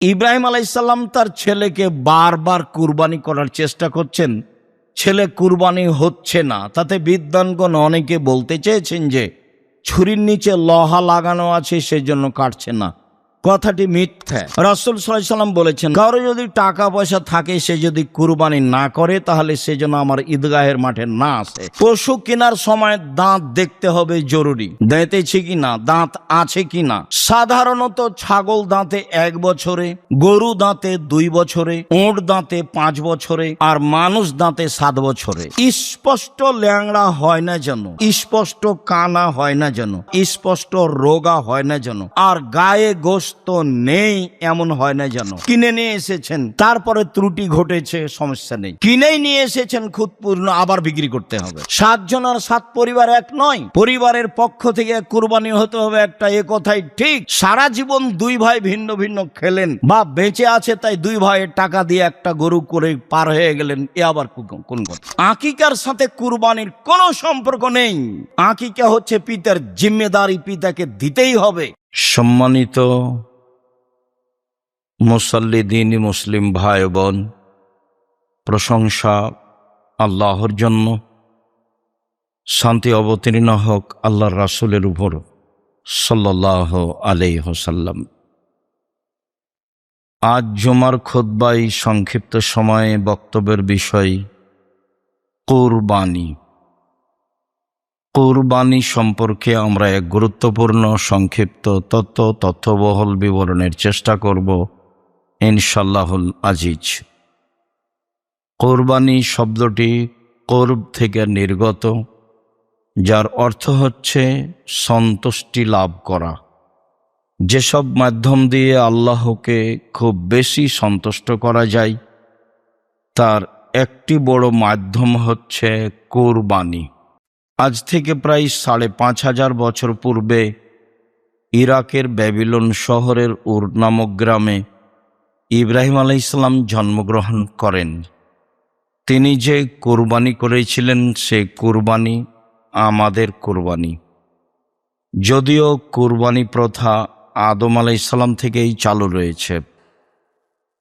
ইব্রাহিম আলাইসাল্লাম তার ছেলেকে বারবার কুরবানি করার চেষ্টা করছেন, ছেলে কুরবানি হচ্ছে না। তাতে বিদ্বানগণ অনেকে বলতে চেয়েছেন যে ছুরির নিচে লোহা লাগানো আছে, সেজন্য কাটছে না। কথাটি মিথ্যা। রাসূল সাল্লাল্লাহু আলাইহি ওয়াসাল্লাম বলেছেন, কারো যদি টাকা পয়সা থাকে, সে যদি কুরবানি না করে, তাহলে সে যেন আমার ঈদগাহের মাঠে না আসে। পশু কেনার সময় দাঁত দেখতে হবে জরুরি, দাঁতেছে কিনা, দাঁত আছে কিনা। সাধারণত ছাগল দাঁতে 1 বছরে, গরু দাঁতে 2 বছরে, উট দাঁতে 5 বছরে, আর মানুষ দাঁতে 7 বছরে। স্পষ্ট ল্যাংড়া হয় না যেন, স্পষ্ট কানা হয় না যেন, স্পষ্ট রোগা হয় না যেন, আর গায়ে গোশত নেই এমন হয় না যেন। কিনে নিয়ে এসেছেন, তারপরে ত্রুটি ঘটেছে, সমস্যা নেই। কিনেই নিয়ে এসেছেন খুঁতপূর্ণ, আবার বিক্রি করতে হবে। 7 জন আর 7 পরিবার এক নয়। পরিবারের পক্ষ থেকে কুরবানি হতে হবে একটা, এ কথাই ঠিক। সারা জীবন 2 ভাই ভিন্ন ভিন্ন খেলেন, বা বেঁচে আছে তাই 2 ভাইয়ের টাকা দিয়ে একটা গরু করে পার হয়ে গেলেন, এ আবার কোন কথা? আকিকার সাথে কুরবানির কোনো সম্পর্ক নেই। আকিকা হচ্ছে পিতার জিম্মেদারি, পিতাকে দিতেই হবে। সম্মানিত মুসল্লি দিনী মুসলিম ভাই বোন, প্রশংসা আল্লাহর জন্য, শান্তি অবতীর্ণ হোক আল্লাহর রাসূলের উপর সাল্লাল্লাহু আলাইহি ওয়াসাল্লাম। আজ জুমার খুতবায় সংক্ষিপ্ত সময়ে বক্তব্যের বিষয় কুরবানি। কুরবানি সম্পর্কে আমরা এক গুরুত্বপূর্ণ সংক্ষিপ্ত তথ্যবহুল বিবরণের চেষ্টা করব ইনশাআল্লাহুল আজিজ। কুরবানি শব্দটি কুরব থেকে নির্গত, যার অর্থ হচ্ছে সন্তুষ্টি লাভ করা। যেসব মাধ্যম দিয়ে আল্লাহকে খুব বেশি সন্তুষ্ট করা যায়, তার একটি বড় মাধ্যম হচ্ছে কুরবানি। আজ থেকে প্রায় ৫৫০০ বছর পূর্বে ইরাকের ব্যাবিলন শহরের উর নামক গ্রামে ইব্রাহিম আলাইহিস সালাম জন্মগ্রহণ করেন। তিনি যে কুরবানি করেছিলেন, সে কুরবানি আমাদের কুরবানি। যদিও কুরবানি প্রথা আদম আলাইহিস সালাম থেকেই চালু রয়েছে।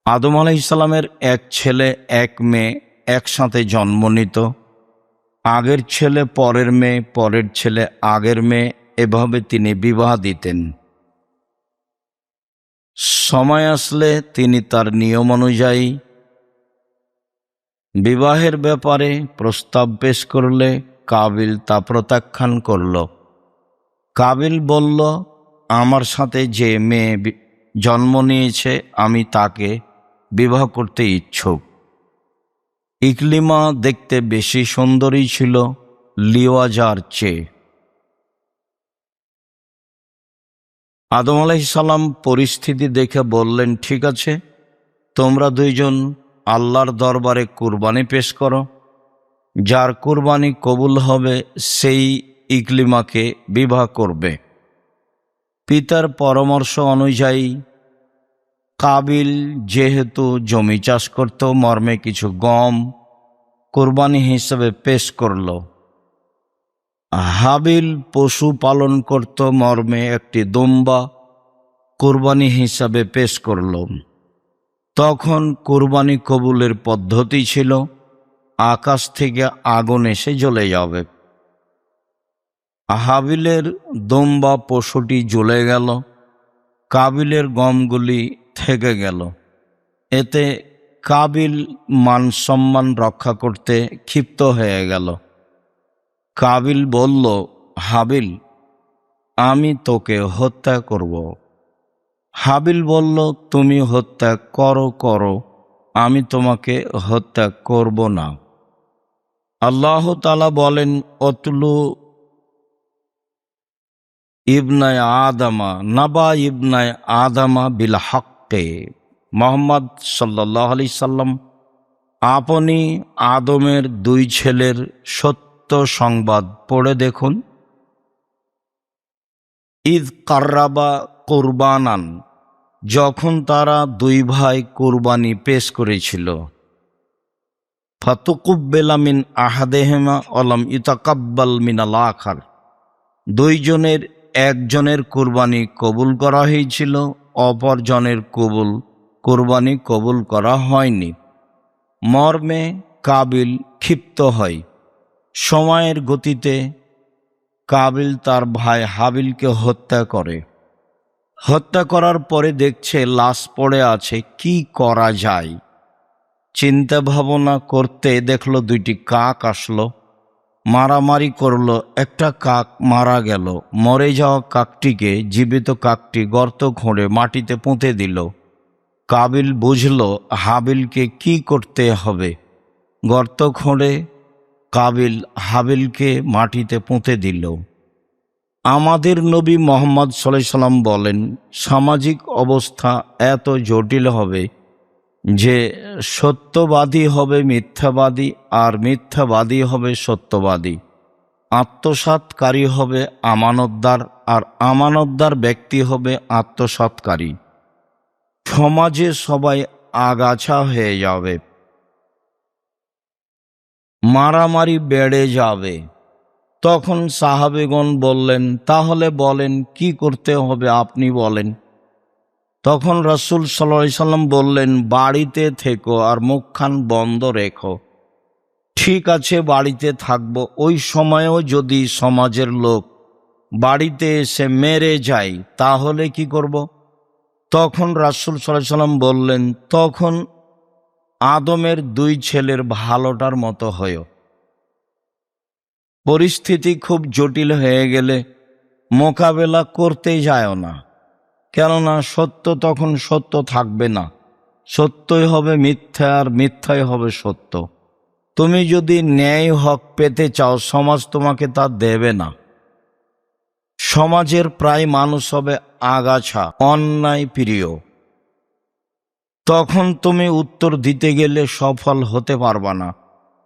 আদম আলাইহিস সালামের 1 ছেলে 1 মেয়ে একসাথে জন্ম নিত। আগের ছেলে পরের মেয়ে, পরের ছেলে আগের মেয়ে, এভাবে তিনি বিবাহ দিতেন। সময় আসলে তিনি তার নিয়ম অনুযায়ী বিবাহের ব্যাপারে প্রস্তাব পেশ করলে কাবিল তা প্রত্যাখ্যান করল। কাবিল বলল, আমার সাথে যে মেয়ে জন্ম নিয়েছে আমি তাকে বিবাহ করতে ইচ্ছুক। ইকলিমা দেখতে বেশি সুন্দরী ছিল লিওয়াজার চেয়ে। আদম আলাইহিস সালাম পরিস্থিতি দেখে বললেন, ঠিক আছে, তোমরা 2 জন আল্লাহর দরবারে কুরবানি পেশ করো। যার কুরবানি কবুল হবে সেই ইকলিমাকে বিবাহ করবে। পিতার পরামর্শ অনুযায়ী কাবিল যেহেতু জমি চাষ করত, মর্মে কিছু গম কুরবানি হিসেবে পেশ করল। হাবিল পশু পালন করত, মর্মে একটি দুম্বা কুরবানি হিসাবে পেশ করল। তখন কুরবানি কবুলের পদ্ধতি ছিল আকাশ থেকে আগুন এসে জ্বলে যাবে। হাবিলের দুম্বা পশুটি জ্বলে গেল, কাবিলের গমগুলি থেকে গেল। এতে কাবিল মান সম্মান রক্ষা করতে ক্ষিপ্ত হয়ে গেল। কাবিল বলল, হাবিল, আমি তোকে হত্যা করব। হাবিল বলল, তুমি হত্যা করো, আমি তোমাকে হত্যা করব না। আল্লাহ তাআলা বলেন, অতলু ইবনায় আদামা নাবা ইবনায় আদামা বিল হক্কে। মুহাম্মদ সাল্লাল্লাহু আলাইহি সাল্লাম, আপনি আদমের 2 ছেলের সত্য সংবাদ পড়ে দেখুন। ঈদ কাররাবা কুরবানান, যখন তারা 2 ভাই কুরবানি পেশ করেছিল। ফাতুকুব্বেলা মিন আহাদেহিমা ওয়ালাম ইউতাকাব্বাল মিনাল আখার, 2 জনের একজনের কুরবানি কবুল করা হয়েছিল, অপরজনের কবুল কোরবানি কবুল করা হয়নি। মর্মে কাবিল ক্ষিপ্ত হয়। সময়ের গতিতে কাবিল তার ভাই হাবিলকে হত্যা করে। হত্যা করার পরে দেখছে লাশ পড়ে আছে, কি করা যায়। চিন্তা ভাবনা করতে দেখলো দুইটি কাক আসলো, মারামারি করলো। একটা কাক মারা গেল। মরে যাওয়া কাকটিকে জীবিত কাকটি গর্ত খুঁড়ে মাটিতে পুঁতে দিল। কাবিল বুঝল হাবিলকে কি করতে হবে। গর্ত খুঁড়ে কাবিল হাবিলকে মাটিতে পুঁতে দিল। আমাদের নবী মুহাম্মদ সাল্লাল্লাহু আলাইহি সাল্লাম বলেন, সামাজিক অবস্থা এত জটিল হবে যে সত্যবাদী হবে মিথ্যাবাদী, আর মিথ্যাবাদী হবে সত্যবাদী। আত্মসাৎকারী হবে আমানতদার, আর আমানতদার ব্যক্তি হবে আত্মসাৎকারী। সমাজে সবাই আগাছা হয়ে যাবে, মারামারি বেড়ে যাবে। তখন সাহাবেগণ বললেন, তাহলে বলেন কি করতে হবে, আপনি বলেন। তখন রাসূল সাল্লাল্লাহু আলাইহি সাল্লাম বললেন, বাড়িতে থেকো আর মুখখান বন্ধ রেখো। ঠিক আছে, বাড়িতে থাকবো। ওই সময়েও যদি সমাজের লোক বাড়িতে এসে মেরে যায় তাহলে কি করব? তখন রাসূল সাল্লাল্লাহু আলাইহি সাল্লাম বললেন, তখন আদমের দুই ছেলের ভালোটার মতো হয়ো। পরিস্থিতি খুব জটিল হয়ে গেলে মোকাবেলা করতে যায় না, কেননা সত্য তখন সত্য থাকবে না। সত্যই হবে মিথ্যা, আর মিথ্যাই হবে সত্য। তুমি যদি ন্যায় হক পেতে চাও, সমাজ তোমাকে তা দেবে না। সমাজের প্রায় মানুষ হবে আগাছা, অন্যায় প্রিয়। তখন তুমি উত্তর দিতে গেলে সফল হতে পারবা না।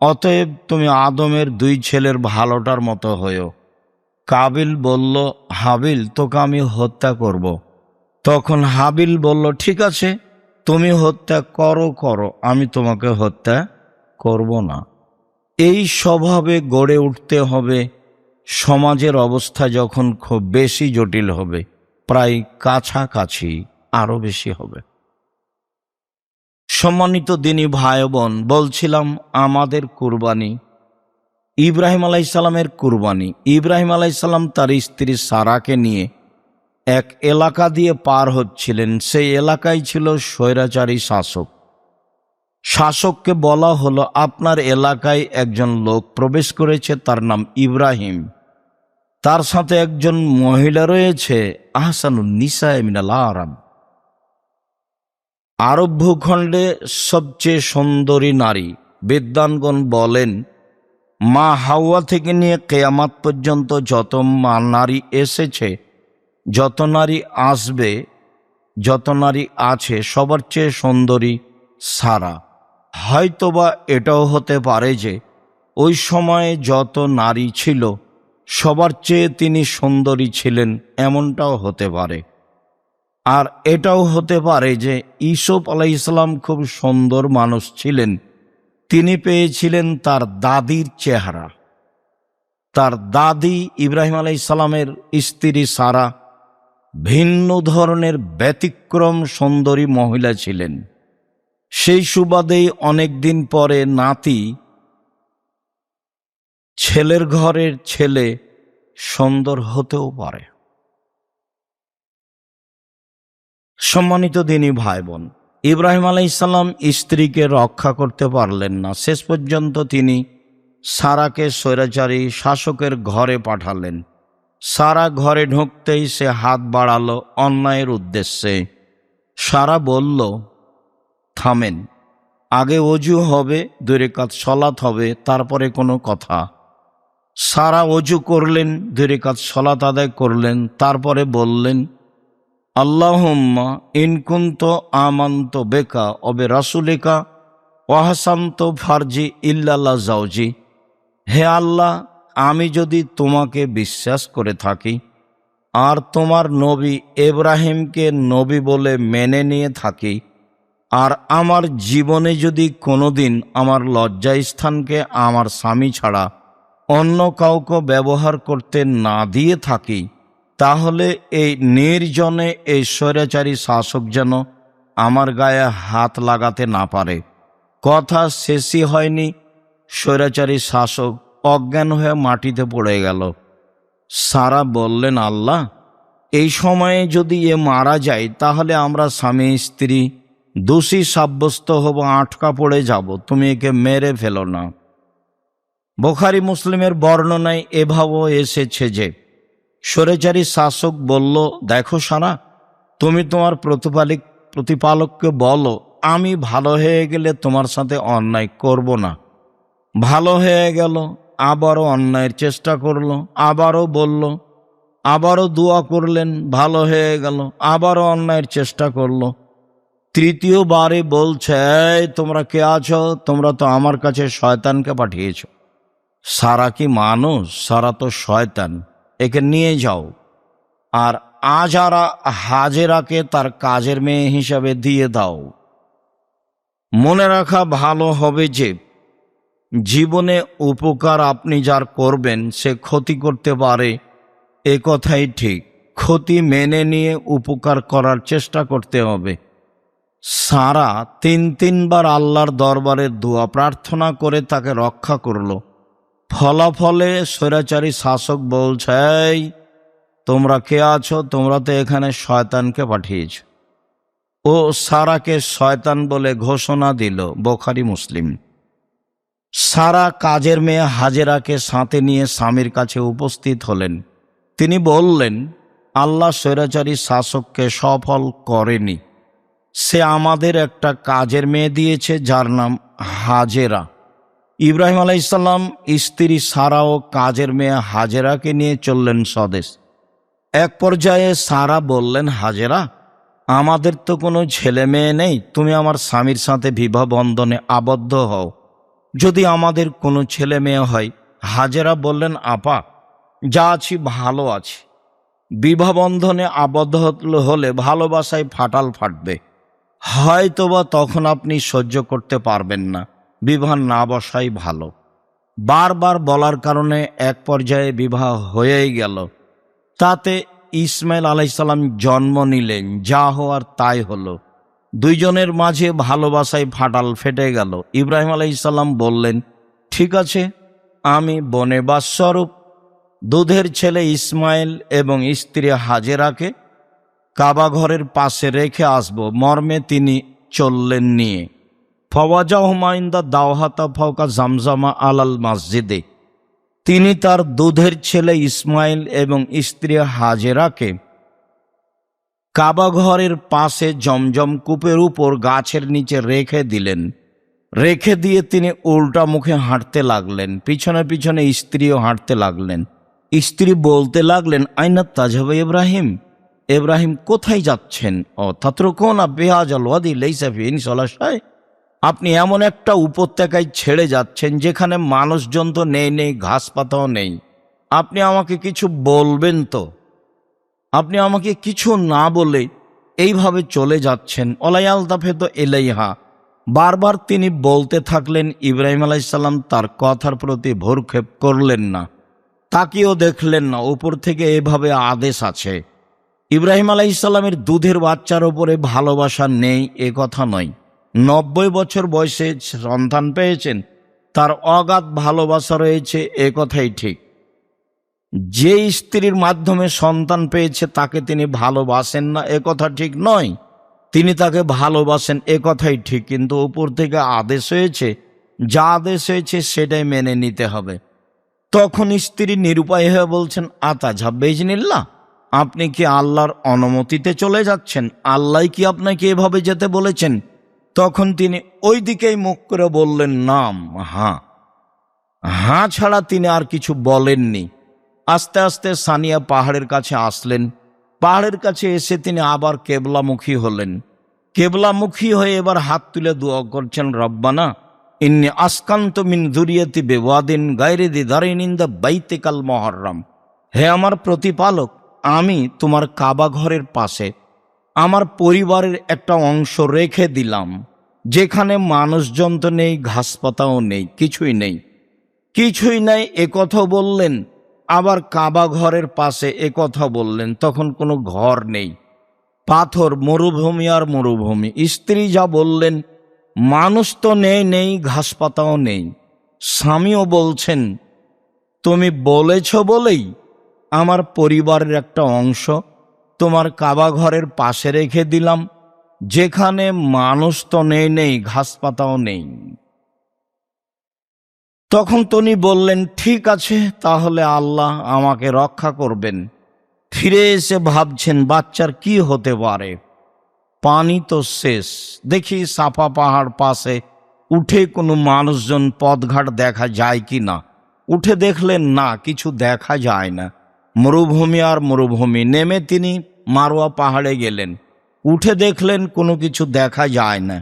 অতএব তুমি আদমের দুই ছেলের ভালোটার মতো হয়েও। কাবিল বলল, হাবিল, তোকে আমি হত্যা করব। তখন হাবিল বলল, ঠিক আছে, তুমি হত্যা করো, আমি তোমাকে হত্যা করব না। এই স্বভাবে গড়ে উঠতে হবে। সমাজের অবস্থা যখন খুব বেশি জটিল হবে, প্রায় কাছাকাছি আরো বেশি হবে। সম্মানিত দিনী ভাই বোন, বলছিলাম আমাদের কুরবানি, ইব্রাহিম আলাইহিস সালামের কুরবানি। ইব্রাহিম আলাইহিস সালাম তার স্ত্রী সারাকে নিয়ে এক এলাকা দিয়ে পার হচ্ছিলেন। সেই এলাকায় ছিল স্বৈরাচারী শাসক। শাসককে বলা হলো, আপনার এলাকায় একজন লোক প্রবেশ করেছে, তার নাম ইব্রাহিম। তার সাথে একজন মহিলা রয়েছে, আহসানুন নিসায়ে মিনাল আরব। আরব ভূখণ্ডে সবচেয়ে সুন্দরী নারী। বিদ্বানগণ বলেন, মা হাওয়া থেকে নিয়ে কিয়ামত পর্যন্ত যত নারী এসেছে, যত নারী আসবে, যত নারী আছে, সবার চেয়ে সুন্দরী সারা। হয়তোবা এটাও হতে পারে যে ওই সময়ে যত নারী ছিল সবার চেয়ে তিনি সুন্দরী ছিলেন, এমনটাও হতে পারে। আর এটাও হতে পারে যে ইউসুফ আলাইহিস সালাম খুব সুন্দর মানুষ ছিলেন, তিনি পেয়েছিলেন তার দাদির চেহারা। তার দাদি ইব্রাহিম আলাইহিস সালামের স্ত্রী সারা ভিন্ন ধরনের ব্যতিক্রম সুন্দরী মহিলা ছিলেন। সেই সুবাদেই অনেকদিন পরে নাতি, ছেলের ঘরের ছেলে সুন্দর হতেও পারে। সম্মানিত দিনী ভাই বোন, ইব্রাহিম আলাইহিস সালাম স্ত্রীকে রক্ষা করতে পারলেন না। শেষ পর্যন্ত তিনি সারাকে স্বৈরাচারী শাসকের ঘরে পাঠালেন। সারা ঘরে ঢুকতেই সে হাত বাড়ালো অন্যায়ের উদ্দেশ্যে। সারা বলল, থামেন, আগে ওযু হবে, 2 রাকাত সালাত হবে, তারপরে কোনো কথা। সারা ওযু করলেন, 2 রাকাত সালাত আদায় করলেন, তারপরে বললেন, আল্লাহুম্মা ইন কুনতু আমানতু বিকা ওয়া বিরাসূলিকা ওয়া হাসানতু ফারজি ইল্লা যাওজি। হে আল্লাহ, আমি যদি তোমাকে বিশ্বাস করে থাকি আর তোমার নবী ইব্রাহিমকে নবী বলে মেনে নিয়ে থাকি, আর আমার জীবনে যদি কোনোদিন আমার লজ্জাস্থানকে আমার স্বামী ছাড়া অন্য কাউকে ব্যবহার করতে না দিয়ে থাকি, তাহলে এই নির্জনে এই স্বৈরাচারী শাসক যেন আমার গায়ে হাত লাগাতে না পারে। কথা শেষই হয়নি, স্বৈরাচারী শাসক অজ্ঞান হয়ে মাটিতে পড়ে গেল। সারা বললেন, আল্লাহ, এই সময়ে যদি এ মারা যায় তাহলে আমরা স্বামী স্ত্রী দোষী সাব্যস্ত হব, আটকা পড়ে যাব, তুমি একে মেরে ফেলো না। বুখারী মুসলিমের বর্ণনায় এভাবেও এসেছে যে স্বৈরাচারী শাসক বলল, দেখো সারা, তুমি তোমার প্রতিপালককে বলো আমি ভালো হয়ে গেলে তোমার সাথে অন্যায় করব না। ভালো হয়ে গেল, আবারও অন্যায়ের চেষ্টা করলো, আবারও বলল, আবারও দোয়া করলেন, ভালো হয়ে গেল, আবারও অন্যায়ের চেষ্টা করলো। তৃতীয়বারে বলছে, এই তোমরা কে আছো? তোমরা তো আমার কাছে শয়তানকে পাঠিয়েছ। সারা কি মানুষ? সারা তো শয়তান, একে নিয়ে যাও। আর হাজেরাকে তার কাজের মেয়ে হিসাবে দিয়ে দাও। মনে রাখা ভালো হবে যে জীবনে উপকার আপনি যার করবেন সে ক্ষতি করতে পারে, এ কথাই ঠিক। ক্ষতি মেনে নিয়ে উপকার করার চেষ্টা করতে হবে। সারা তিনবার আল্লাহর দরবারে দোয়া প্রার্থনা করে তাকে রক্ষা করল। ফলাফলে স্বৈরাচারী শাসক বলছে, এই তোমরা কে আছো? তোমরা তো এখানে শয়তানকে পাঠিয়েছ। ও সারাকে শয়তান বলে ঘোষণা দিল। বুখারী মুসলিম। সারা কাজের মেয়ে হাজেরাকে সাথে নিয়ে স্বামীর কাছে উপস্থিত হলেন। তিনি বললেন, আল্লাহ স্বৈরাচারী শাসককে সফল করেনি। সে আমাদের একটা কাজের মেয়ে দিয়েছে যার নাম হাজেরা। ইব্রাহিম আলাইসাল্লাম স্ত্রী সারা ও কাজের মেয়ে হাজেরাকে নিয়ে চললেন স্বদেশ। এক পর্যায়ে সারা বললেন, হাজেরা, আমাদের তো কোনো ছেলে মেয়ে নেই, তুমি আমার স্বামীর সাথে বিবাহ বন্ধনে আবদ্ধ হও, যদি আমাদের কোনো ছেলে মেয়ে হয়। হাজেরা বললেন, আপা, যা আছি ভালো আছি। বিবাহ বন্ধনে আবদ্ধ হলে ভালোবাসায় ফাটাল ফাটবে, হয়তোবা তখন আপনি সহ্য করতে পারবেন না, বিবাহ না বসাই ভালো। বারবার বলার কারণে এক পর্যায়ে বিবাহ হয়েই গেল। তাতে ইসমাইল আলাইসাল্লাম জন্ম নিলেন। যা হওয়ার তাই হলো। দুইজনের মাঝে ভালোবাসায় ফাটাল ফেটে গেল। ইব্রাহিম আলাইসাল্লাম বললেন, ঠিক আছে, আমি বনেবাস স্বরূপ দুধের ছেলে ইসমাইল এবং স্ত্রী হাজেরাকে কাবা ঘরের পাশে রেখে আসব, মর্মে তিনি চললেন নিয়ে। ফওয়াজা হুমায়ুন্দা দাওহাতা ফাওকা জামজামা আলাল মসজিদে। তিনি তার দুধের ছেলে ইসমাইল এবং স্ত্রী হাজেরাকে কাবা ঘরের পাশে জমজম কূপের উপর গাছের নিচে রেখে দিলেন। রেখে দিয়ে তিনি উল্টা মুখে হাঁটতে লাগলেন। পিছনে পিছনে স্ত্রীও হাঁটতে লাগলেন। স্ত্রী বলতে লাগলেন, আইনা তাজহাবা ইব্রাহিম, ইব্রাহিম কোথায় যাচ্ছেন? তাতরুকুনা বিহাজাল ওয়াদি লাইসা ফিহি সলাশায়, আপনি এমন একটা উপত্যকায় ছেড়ে যাচ্ছেন যেখানে মানুষজন তো নেই, ঘাস পাতাও নেই। আপনি আমাকে কিছু বলবেন তো? আপনি আমাকে কিছু না বলে এইভাবে চলে যাচ্ছেন। অলায়ালতাফে তো এলাইহা, বারবার তিনি বলতে থাকলেন। ইব্রাহিম আলাইসাল্লাম তার কথার প্রতি ভ্রুক্ষেপ করলেন না, তাকিয়েও দেখলেন না। উপর থেকে এভাবে আদেশ আছে। ইব্রাহিম আলাইসাল্লামের দুধের বাচ্চার ওপরে ভালোবাসা নেই এ কথা নয়। 90 বছর বয়সে সন্তান পেয়েছেন, তার অগাধ ভালোবাসা রয়েছে, এ কথাই ঠিক। যে স্ত্রীর মাধ্যমে সন্তান পেয়েছে তাকে তিনি ভালোবাসেন না এ কথা ঠিক নয়। তিনি তাকে ভালোবাসেন এ কথাই ঠিক, কিন্তু উপর থেকে আদেশ হয়েছে, যা আদেশ হয়েছে সেটাই মেনে নিতে হবে। তখন স্ত্রী নিরুপায় হয়ে বলছেন, আতাজহাব বিইজনিল্লাহ, আপনি কি আল্লাহর অনুমতিতে চলে যাচ্ছেন? আল্লাহ কি আপনাকে এভাবে যেতে বলেছেন? তখন তিনি ওই দিকেই মুখ করে বললেন, নাম, হ্যাঁ। হ্যাঁ ছাড়া তিনি আর কিছু বলেননি। আস্তে আস্তে সানিয়া পাহাড়ের কাছে আসলেন। পাহাড়ের কাছে এসে তিনি আবার কেবলামুখী হলেন। কেবলামুখী হয়ে এবার হাত তুলে দোয়া করছেন, রব্বানা ইন্নী আসকান্ত মিন যুরিয়াতি বিওয়াদিন গায়রি যি যারইন ইনদা বাইতিকাল মুহাররম। হে আমার প্রতিপালক, আমি তোমার কাবা ঘরের পাশে আমার পরিবারের একটা অংশ রেখে দিলাম, যেখানে মানুষজন তো নেই, ঘাসপাতাও নেই, কিছুই নেই। এ কথা বললেন। আবার কাবা ঘরের পাশে এ কথা বললেন, তখন কোনো ঘর নেই। পাথর, মরুভূমি আর মরুভূমি। স্ত্রী যা বললেন, মানুষ তো নেই, ঘাস পাতাও নেই। স্বামীও বলছেন, তুমি বলেছ বলেই আমার পরিবারের একটা অংশ তোমার কাবা ঘরের পাশে রেখে দিলাম, যেখানে মানুষ তো নেই, ঘাস পাতাও নেই। তখন তিনি বললেন, ঠিক আছে, তাহলে আল্লাহ আমাকে রক্ষা করবেন। ফিরে এসে ভাবছেন বাচ্চার কি হতে পারে, পানি তো শেষ। দেখি সাফা পাহাড় পাশে উঠে কোনো মানুষজন পথঘাট দেখা যায় কি না। উঠে দেখলেন না, কিছু দেখা যায় না, মরুভূমি আর মরুভূমি। নেমে তিনি মারোয়া পাহাড়ে গেলেন, উঠে দেখলেন কোনো কিছু দেখা যায় না।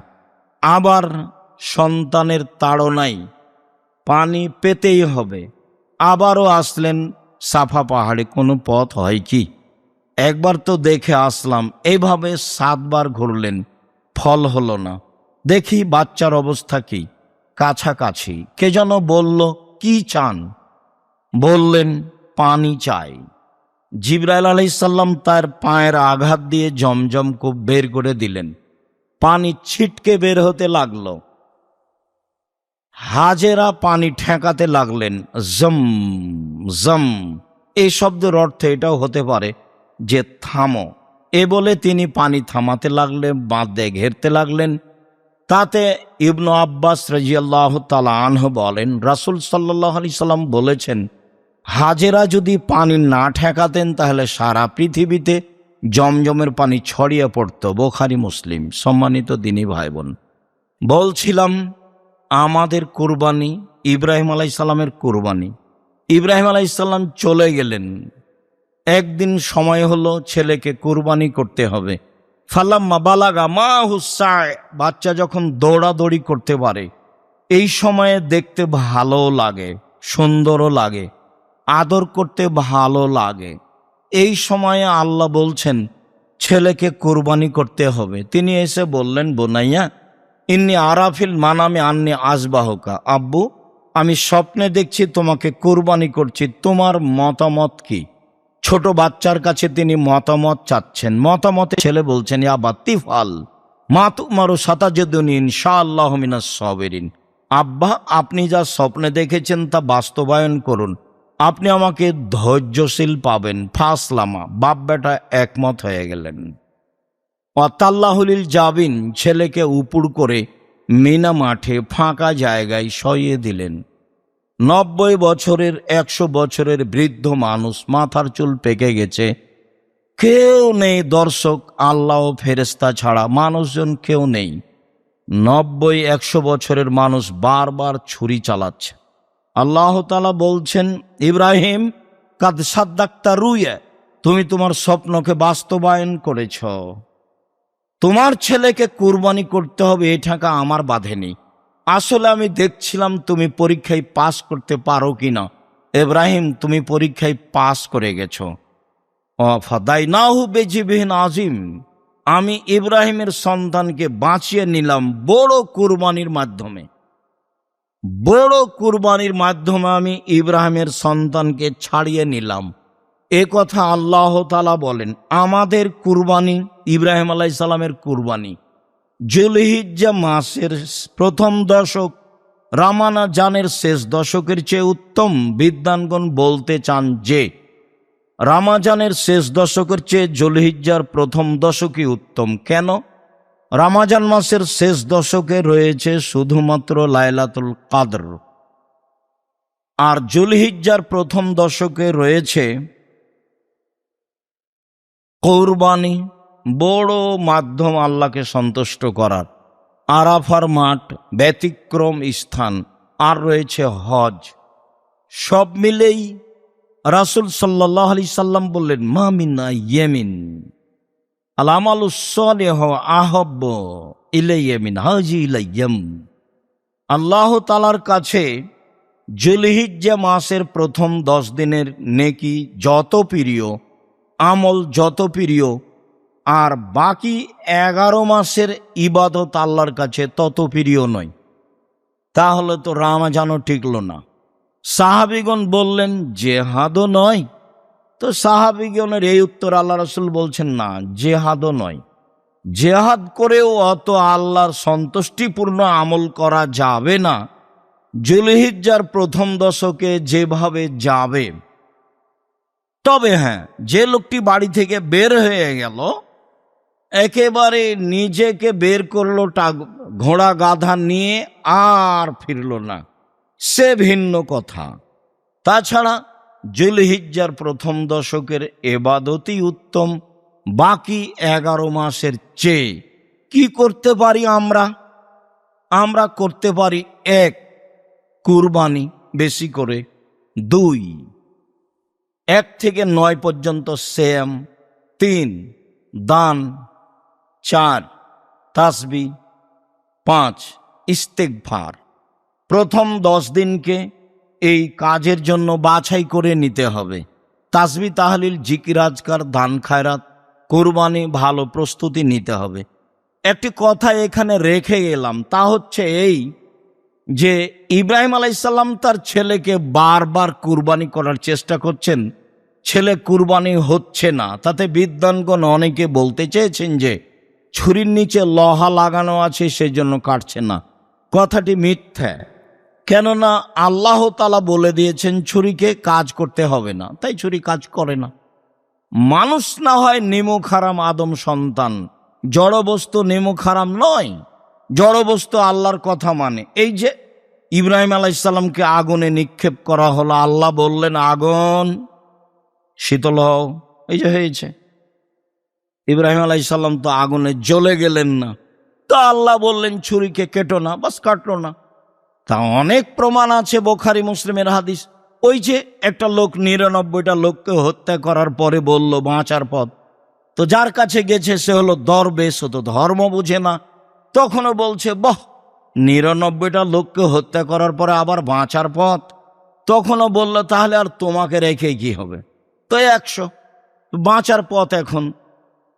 আবার সন্তানের তাড়নায় পানি পেতেই হবে, আবারও আসলেন সাফা পাহাড়ে, কোনো পথ হয় কি, একবার তো দেখে আসলাম। এইভাবে 7 বার ঘুরলেন, ফল হলো না। দেখি বাচ্চার অবস্থা কি, কাছাকাছি। কে যেন বলল, কি চান? বললেন, পানি চাই। জিবরাইল আলাইহিসসালাম তার পায়ের আঘাত দিয়ে জমজম কূপ বের করে দিলেন, পানি ছিটকে বের হতে লাগলো। হাজেরা পানি ঠেকাতে লাগলেন, জম জম। এই শব্দের অর্থ এটাও হতে পারে যে থামো। এ বলে তিনি পানি থামাতে লাগলেন, বাঁধে ঘেরতে লাগলেন। তাতে ইবনু আব্বাস রাদিয়াল্লাহু তাআলা আনহু বলেন, রাসূল সাল্লাল্লাহু আলাইহি সাল্লাম বলেছেন, হাজেরা যদি পানি না ঠেকাতেন তাহলে সারা পৃথিবীতে জমজমের পানি ছড়িয়ে পড়ত। বুখারী মুসলিম। সম্মানিত দিনী ভাই বোন, বলছিলাম আমাদের কুরবানি ইব্রাহিম আলাইহিস সালামের কুরবানি। ইব্রাহিম আলাইহিস সালাম চলে গেলেন, একদিন সময় হলো ছেলেকে কুরবানি করতে হবে। ফালাম্মা বালাগা মাহু সায়, বাচ্চা যখন দৌড়াদৌড়ি করতে পারে, এই সময়ে দেখতে ভালো লাগে, সুন্দরও লাগে, আদর করতে ভালো লাগে। এই সময়ে আল্লাহ বলছেন ছেলেকে কুরবানি করতে হবে। তিনি এসে বললেন, বোনাইয়া ইন্নি আরাফিল মানামে আন্নি আসবাহকা, আব্বু আমি স্বপ্নে দেখছি তোমাকে কুরবানি করছি, তোমার মতামত কি? ছোট বাচ্চার কাছে তিনি মতামত চাচ্ছেন। মতামতে ছেলে বলছেন, ইয়া বাতিফাল মা তুমারু সাতাজিদুনি ইনশাআল্লাহু মিনাস সাবিরিন। আব্বা, আপনি যা স্বপ্নে দেখেছেন তা বাস্তবায়ন করুন, আপনি আমাকে ধৈর্যশীল পাবেন। ফাসলামা, বাপ বেটা একমত হয়ে গেলেন। অতাল্লাহুলিল জাবিন, ছেলেকে উপুড় করে মিনা মাঠে ফাঁকা জায়গায় সইয়ে দিলেন। 90 বছরের 100 বছরের বৃদ্ধ মানুষ, মাথার চুল পেকে গেছে, কেউ নেই দর্শক, আল্লাহ ও ফেরেশতা ছাড়া মানুষজন কেউ নেই। 90-100 বছরের মানুষ বারবার ছুরি চালাচ্ছে। আল্লাহ তাআলা বলছেন, ইব্রাহিম কাদ সাদ্দাক্তা রুয়া, তুমি তোমার স্বপ্নকে বাস্তবায়ন করেছ। তোমার ছেলেকে কুরবানি করতে হবে এ ঠাকা আমার বাঁধেনি। আসলে আমি দেখছিলাম তুমি পরীক্ষায় পাস করতে পারো কিনা। ইব্রাহিম, তুমি পরীক্ষায় পাস করে গেছো। ফাদাইনাহু বিজিবিহিন আজিম, আমি ইব্রাহিমের সন্তানকে বাঁচিয়ে নিলাম বড় কুরবানির মাধ্যমে। বড় কুরবানির মাধ্যমে আমি ইব্রাহিমের সন্তানকে ছাড়িয়ে নিলাম। এ কথা আল্লাহ তাআলা বলেন। আমাদের কুরবানি ইব্রাহিম আলাইহিস সালামের কুরবানি যুলহিজ্জা মাসের প্রথম দশক, রামাজানের শেষ দশকের চেয়ে উত্তম। বিদ্বানগণ বলতে চান যে রামাজানের শেষ দশকের চেয়ে যুলহিজ্জার প্রথম দশকই উত্তম। কেন? রামাজান মাসের শেষ দশকে রয়েছে শুধুমাত্র লাইলাতুল কাদর, আর যুলহিজ্জার প্রথম দশকে রয়েছে কুরবানি, বড় মাধ্যম আল্লাহকে সন্তুষ্ট করার। আরাফার মাঠ, ব্যতিক্রম স্থান, আর রয়েছে হজ। সব মিলেই রাসূল সাল্লাল্লাহু আলাইহি সাল্লাম বললেন, মা মিন ইয়ামিন আল আমালুস সালিহু আহাব্বু ইলাইয়া মিন হাযিহিল আইয়াম। আল্লাহ তাআলার কাছে যুলহিজ্জা মাসের প্রথম 10 দিনের নেকি যত প্রিয়, আমল যত প্রিয়, আর বাকি 11 মাসের ইবাদত আল্লাহর কাছে তত প্রিয় নয়। তাহলে তো রামাজানও টিকল না। সাহাবীগণ বললেন, জেহাদও নয়, তো সাহাবীগণের এই উত্তর আল্লাহ রাসূল বলছেন, না, জেহাদও নয়, জেহাদ করেও অত আল্লাহর সন্তুষ্টিপূর্ণ আমল করা যাবে না। যুলহিজ্জার প্রথম দশকে যেভাবে যাবে, তবে হ্যাঁ, যে লোকটি বাড়ি থেকে বের হয়ে গেল, একেবারে নিজেকে বের করলো ঘোড়া গাধা নিয়ে, আর ফিরল না, সে ভিন্ন কথা। তাছাড়া যুলহিজ্জার প্রথম দশকের এবাদতই উত্তম বাকি 11 মাসের চেয়ে। কি করতে পারি আমরা করতে পারি, 1, কুরবানি বেশি করে, 2, 1 থেকে 9 পর্যন্ত সিয়াম, 3, দান, 4, তাসবিহ, 5, ইস্তেগফার। প্রথম 10 দিনকে এই কাজের জন্য বাছাই করে নিতে হবে। তাসবিহ, তাহলিল, জিকির, আজকার, দান, খায়রাত, কুরবানি, ভালো প্রস্তুতি নিতে হবে। একটি কথা এখানে রেখে গেলাম, তা হচ্ছে এই যে ইব্রাহিম আলাইহিস সালাম তার ছেলেকে বারবার কুরবানি করার চেষ্টা করছেন, ছেলে কুরবানি হচ্ছে না। তাতে বিদ্বানগণ অনেকে বলতে চেয়েছেন যে ছুরির নিচে লোহা লাগানো আছে, সেই জন্য কাটছে না। কথাটি মিথ্যা, কেননা আল্লাহ তাআলা বলে দিয়েছেন ছুরিকে কাজ করতে হবে না, তাই ছুরি কাজ করে না। মানুষ না হয় নিমক হারাম আদম সন্তান, জড়বস্তু নিমক হারাম নয়, জড়বস্তু আল্লাহর কথা মানে। এই যে ইব্রাহিম আলাইহিস সালামকে আগুনে নিক্ষেপ করা হলো, আল্লাহ বললেন আগুন শীতল হও, এই যে হয়েছে। ইব্রাহিম আলাইহিস সালাম তো আগুনে জ্বলে গেলেন না, তো আল্লাহ বললেন ছুরিকে কেটো না, বাস কাটলো না। তা অনেক প্রমাণ আছে, বুখারী মুসলিমের হাদিস। ওই যে একটা লোক 99টা লোককে হত্যা করার পরে বলল বাঁচার পথ, তো যার কাছে গেছে সে হলো দরবেশ, ও তো ধর্ম বুঝে না। তখনও বলছে, বাহ, 99টা লোককে হত্যা করার পরে আবার বাঁচার পথ। তখনও বলল, তাহলে আর তোমাকে রেখে কি হবে, তো 100 বাঁচার পথ এখন।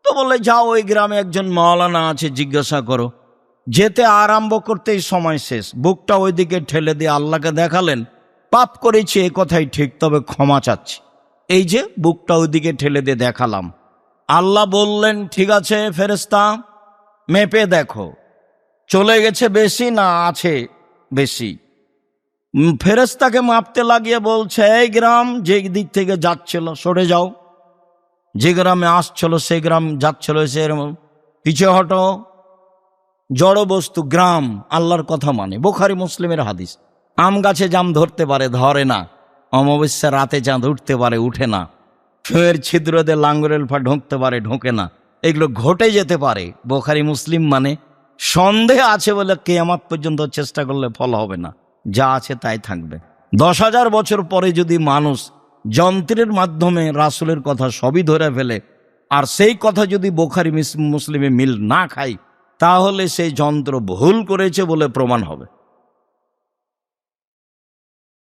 তো বলে, যাও ওই গ্রামে একজন মাওলানা আছে, জিজ্ঞাসা করো। যেতে আরম্ভ করতেই সময় শেষ, বুকটা ওইদিকে ঠেলে দিয়ে আল্লাহকে দেখালেন, পাপ করেছি এ কথাই ঠিক, তবে ক্ষমা চাচ্ছি। এই যে বুকটা ওইদিকে ঠেলে দিয়ে দেখালাম। আল্লাহ বললেন, ঠিক আছে ফেরেশতা, মেপে দেখো চলে গেছে বেশি না আছে বেশি। ফেরেশতাকে মাপতে লাগিয়ে বলছে, এই গ্রাম যে দিক থেকে যাচ্ছিল সরে যাও, যে গ্রামে আসছিল সেই গ্রাম যাচ্ছিল সেরকম পিছিয়ে হটো। জড়বস্তু গ্রাম আল্লাহর কথা মানে, বুখারী মুসলিমের হাদিস। আম গাছে জাম ধরতে পারে, ধরে না। অমাবস্যা রাতে চাঁদ উঠতে পারে, উঠে না। ফের ছিদ্র দিয়ে লাঙ্গলের ফা ঢুকতে পারে, ঢোকে না। এগুলো ঘটে যেতে পারে। বুখারী মুসলিম মানে সন্দেহ আছে বলে কিয়ামত পর্যন্ত চেষ্টা করলে ফল হবে না, যা আছে তাই থাকবে। 10,000 বছর পরে যদি মানুষ যন্ত্রের মাধ্যমে রাসূলের কথা সবই ধরে ফেলে, আর সেই কথা যদি বুখারী মুসলিমে মিল না খায়, তাহলে সেই যন্ত্র ভুল করেছে বলে প্রমাণ হবে।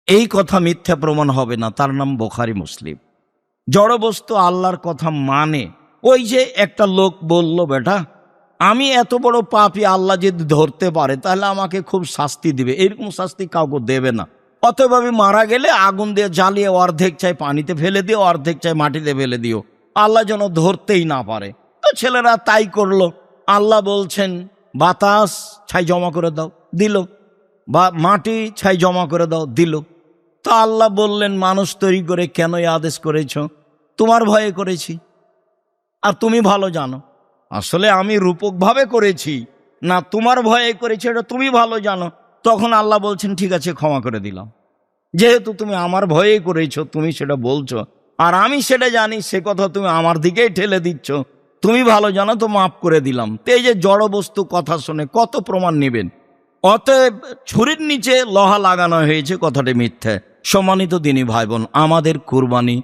এই কথা মিথ্যা প্রমাণ হবে না, তার নাম বুখারী মুসলিম। জড়বস্তু আল্লাহর কথা মানে। ওই যে একটা লোক বলল, বেটা আমি এত বড় পাপী, আল্লাহ যদি ধরতে পারে তাহলে আমাকে খুব শাস্তি দিবে। এরকম শাস্তি কাউকে দেবে না। অতএব আমি মারা গেলে আগুন দিয়ে জ্বালিয়ে অর্ধেক চাই পানিতে ফেলে দিও, অর্ধেক চাই মাটিতে ফেলে দিও, আল্লাহ যেন ধরতেই না পারে। তো ছেলেরা তাই করলো। আল্লাহ বলছেন, বাতাস ছাই জমা করে দাও, দিল। বা মাটি ছাই জমা করে দাও, দিল। তো আল্লাহ বললেন, মানুষ তৈরি করে কেন এই আদেশ করেছ? তোমার ভয়ে করেছি, আর তুমি ভালো জানো। আসলে আমি রূপকভাবে করেছি না, তোমার ভয়ে করেছি, এটা তুমি ভালো জানো। তখন আল্লাহ বলছেন, ঠিক আছে ক্ষমা করে দিলাম। যেহেতু তুমি আমার ভয়ে করেছো, তুমি সেটা বলছো, আর আমি সেটা জানি, সে কথা তুমি আমার দিকেই ঠেলে দিচ্ছ, তুমি ভালো জানো, তো মাফ করে দিলাম। তো এই যে জড়বস্তু কথা শুনে কত প্রমাণ নেবেন? অতএব ছুরির নিচে লোহা লাগানো হয়েছে, কথাটি মিথ্যা। সম্মানিত দিনী ভাই বোন, আমাদের কুরবানি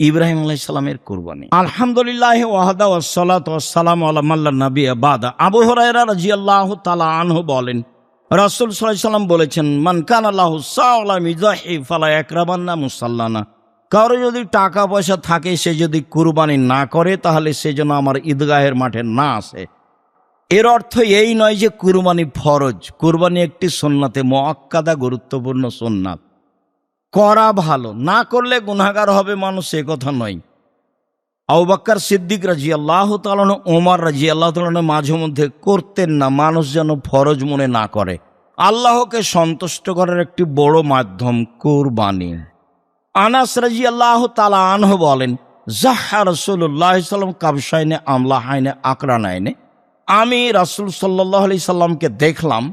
ইব্রাহিম আলাইহিস সালামের কুরবানি। আলহামদুলিল্লাহ ওয়াহদা ওয়াসসালাতু ওয়াসসালামু আলা মান লা নাবিয়্যা বাদা। আবু হুরায়রা রাদিয়াল্লাহু তাআলা আনহু বলেন, রাসূল সাল্লাল্লাহু আলাইহি সাল্লাম বলেছেন, মান কানা লাহু সাওলা মিজাহি ফালা ইয়াকরাবান্না মুসাল্লানা। কারো যদি টাকা পয়সা থাকে, সে যদি কুরবানি না করে, তাহলে সে যেন আমার ঈদগাহের মাঠে না আসে। এর অর্থ এই নয় যে কুরবানি ফরজ। কুরবানি একটি সুন্নাতে মুআক্কাদা, গুরুত্বপূর্ণ সুন্নাত। করা ভালো, না করলে গুনাহগার হবে মানুষ, সে কথা নয়। আবু বকর সিদ্দিক রাদিয়াল্লাহু তাআলা, ওমর রাদিয়াল্লাহু তাআলা মাঝে মধ্যে করতেন না, মানুষ যেন ফরজ মনে না করে। আল্লাহকে সন্তুষ্ট করার একটি বড় মাধ্যম কুরবানি। আনাস রাদিয়াল্লাহু তাআলা আনহু বলেন, জাহা রাসূলুল্লাহ সাল্লাল্লাহু আলাইহি ওয়াসাল্লাম কাবশাইনে আমলাহাইনে আকরানাইনে, আমি রাসূল সাল্লাল্লাহু আলাইহি সাল্লামকে দেখলাম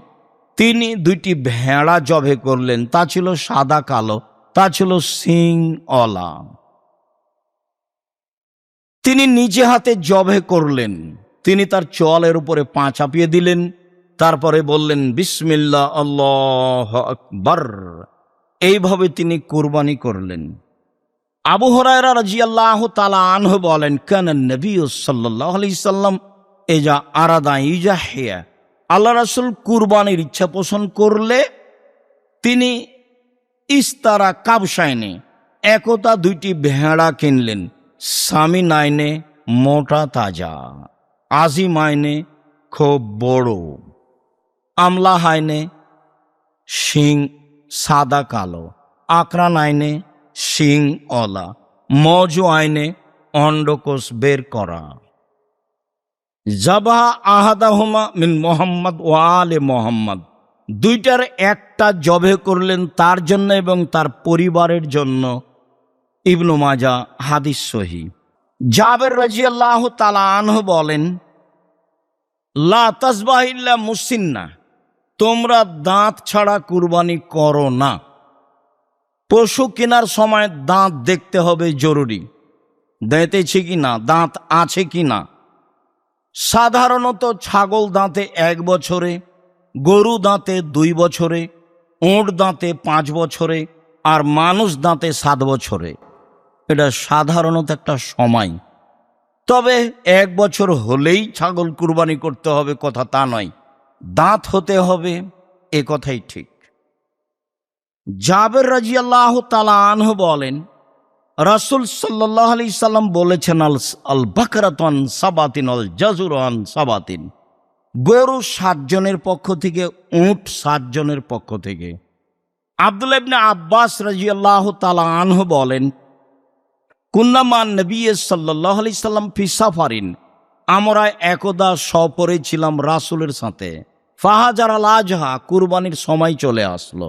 তিনি দুইটি ভেড়া জবে করলেন, তা ছিল সাদা কালো, তা ছিল সিংওয়ালা। তিনি নিজে হাতে জবে করলেন। তিনি তার চোয়ালের উপরে পা চাপিয়ে দিলেন, তারপরে বললেন বিসমিল্লাহ আল্লাহু আকবার। এইভাবে তিনি কুরবানি করলেন। আবু হুরায়রা রাদিয়াল্লাহু তাআলা আনহু বলেন, কানা নবী সাল্লাল্লাহু আলাইহি সাল্লাম ইজা আরাদা ইজাহিয়া, আল্লাহ রাসূল কুরবানির ইচ্ছা পোষণ করলে তিনি ইস্তারা কাবশাইনে, একতা দুইটি ভেড়া কিনলেন, সামিনাইনে মোটা তাজা, আজিমাইনে খুব বড়, আমলাহাইনে শিং সাদা কালো, আকরানাইনে শিংওয়ালা, মজু আইনে অন্ডকোষ বের করা। জাবাহ আহাদাহুমা মিন মোহাম্মদ ওয়া আলে মোহাম্মদ, দুইটার একটা জবে করলেন তার জন্য এবং তার পরিবারের জন্য। ইবনু মাজাহ, হাদিস সহিহ। জাবের রাদিয়াল্লাহু তাআলা আনহু বলেন, লা তাসবাহ ইল্লা মুসিন্না, তোমরা দাঁত ছাড়া কুরবানি করো না। পশু কেনার সময় দাঁত দেখতে হবে জরুরি, দাঁতেছে কি না, দাঁত আছে কি না। সাধারণত ছাগল দাঁতে 1 বছরে, গরু দাঁতে 2 বছরে, উট দাঁতে 5 বছরে, আর মানুষ দাঁতে 7 বছরে। এটা সাধারণত একটা সময়। তবে 1 বছর হলেই ছাগল কুরবানি করতে হবে কথা তা নয়, দাঁত হতে হবে, এ কথাই ঠিক। জাবের রাদিয়াল্লাহু তাআলা আনহু বলেন, রাসূল সাল্লাল্লাহু আলাইহি সাল্লাম বলেছেন, আল বাকরাতুন সাবাতিন আল জাজুরান সাবাতিন, গরু 7 জনের পক্ষ থেকে, উট 7 জনের পক্ষ থেকে। আব্দুল্লাহ ইবনে আব্বাস রাদিয়াল্লাহু তাআলা আনহু বলেন, কুন্না মান নবী সাল্লাল্লাহু আলাইহি সাল্লাম ফি সাফারিন, আমরা একদা সফরে ছিলাম রাসূলের সাথে। ফাহাজার আল আজহা, কুরবানির সময় চলে আসলো।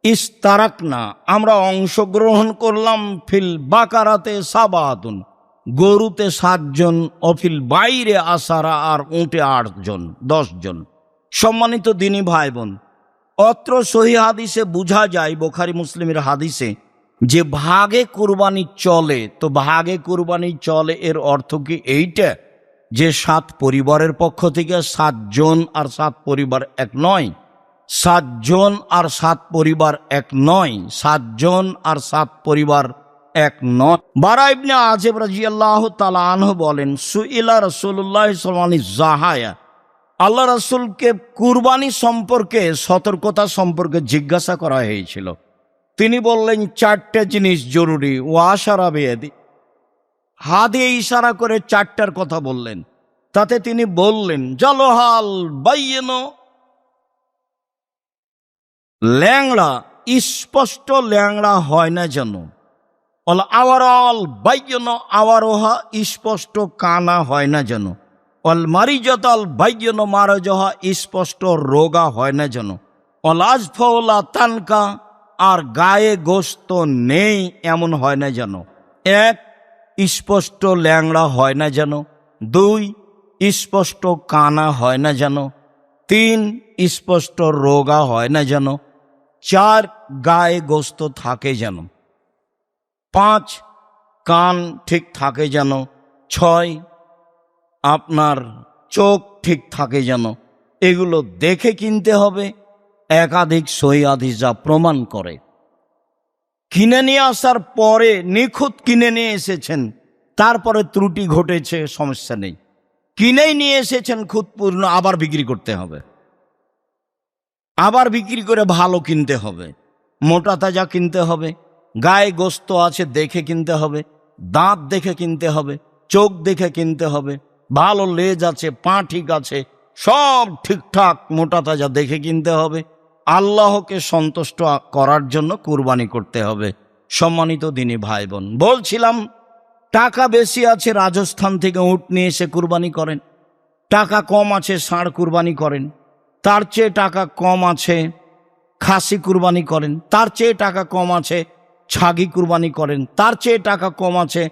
ইস্তারাকনা, আমরা অংশগ্রহণ করলাম। ফিল বাকারাতে সাবাতুন, গরুতে 7 জন, অফিল বাইরে আসারা, আর উটে 8 জন, 10 জন। সম্মানিত দিনী ভাই বোন, অত্র সহিহ হাদিসে বোঝা যায়, বুখারী মুসলিমের হাদিসে, যে ভাগে কুরবানি চলে। তো ভাগে কুরবানি চলে এর অর্থ কি এইটা যে 7 পরিবারের পক্ষ থেকে 7 জন আর 7 পরিবার এক নয়, 7 জন আর 7 পরিবার এক নয়, 7 জন আর 7 পরিবার এক নয়। বারা ইবনে আযিব রাদিয়াল্লাহু তাআলা আনহু বলেন, সুইলা রাসূলুল্লাহ সাল্লাল্লাহু আলাইহি জাহায়া, আল্লাহ রাসূলকে কুরবানি সম্পর্কে, সতর্কতা সম্পর্কে জিজ্ঞাসা করা হয়েছিল। তিনি বললেন 4টে জিনিস জরুরি। ওয়াশারা বিয়াদি, হাত দিয়ে ইশারা করে 4টার কথা বললেন। তাতে তিনি বললেন, জালহাল বাইয়িনো, ল্যাংড়া স্পষ্ট ল্যাংড়া হয় না যেন। অল আওয়ারল বাইয়িনো, আওয়ারোহা স্পষ্ট কানা হয় না যেন। অল মারিজাতাল বাইয়িনো, মারাজহা স্পষ্ট রোগা হয় না যেন। অল আজফাউলা তানকা, আর গায়ে গোস্ত নেই এমন হয় না যেন। 1, স্পষ্ট ল্যাংড়া হয় না যেন। 2, স্পষ্ট কানা হয় না যেন। 3, স্পষ্ট রোগা হয় না যেন। 4, গায়ে গোস্ত থাকে যেন। 5, কান ঠিক থাকে যেন। 6, আপনার চোখ ঠিক থাকে যেন। এগুলো দেখে কিনতে হবে। একাধিক সহিহ হাদিস যা প্রমাণ করে। কিনে নিয়ে আসার পরে নিখুঁত কিনে নিয়ে এসেছেন, তারপরে ত্রুটি ঘটেছে, সমস্যা নেই। কিনেই নিয়ে এসেছেন খুঁতপূর্ণ, আবার বিক্রি করতে হবে, আবার বিক্রি করে ভালো কিনতে হবে, মোটা তাজা কিনতে হবে, গায়ে গোস্ত আছে দেখে কিনতে হবে, দাঁত দেখে কিনতে হবে, চোখ দেখে কিনতে হবে, ভালো লেজ আছে, পা ঠিক আছে, সব ঠিকঠাক মোটা তাজা দেখে কিনতে হবে। আল্লাহকে সন্তুষ্ট করার জন্য কুরবানি করতে হবে। সম্মানিত দিনী ভাই বোন, বলছিলাম টাকা বেশি আছে রাজস্থান থেকে উট নিয়ে এসে কুরবানি করেন, টাকা কম আছে ষাঁড় কুরবানি করেন, তার চেয়ে টাকা কম আছে খাসি কুরবানি করেন, তার চেয়ে টাকা কম আছে ছাগি কুরবানি করেন, তার চেয়ে টাকা কম আছে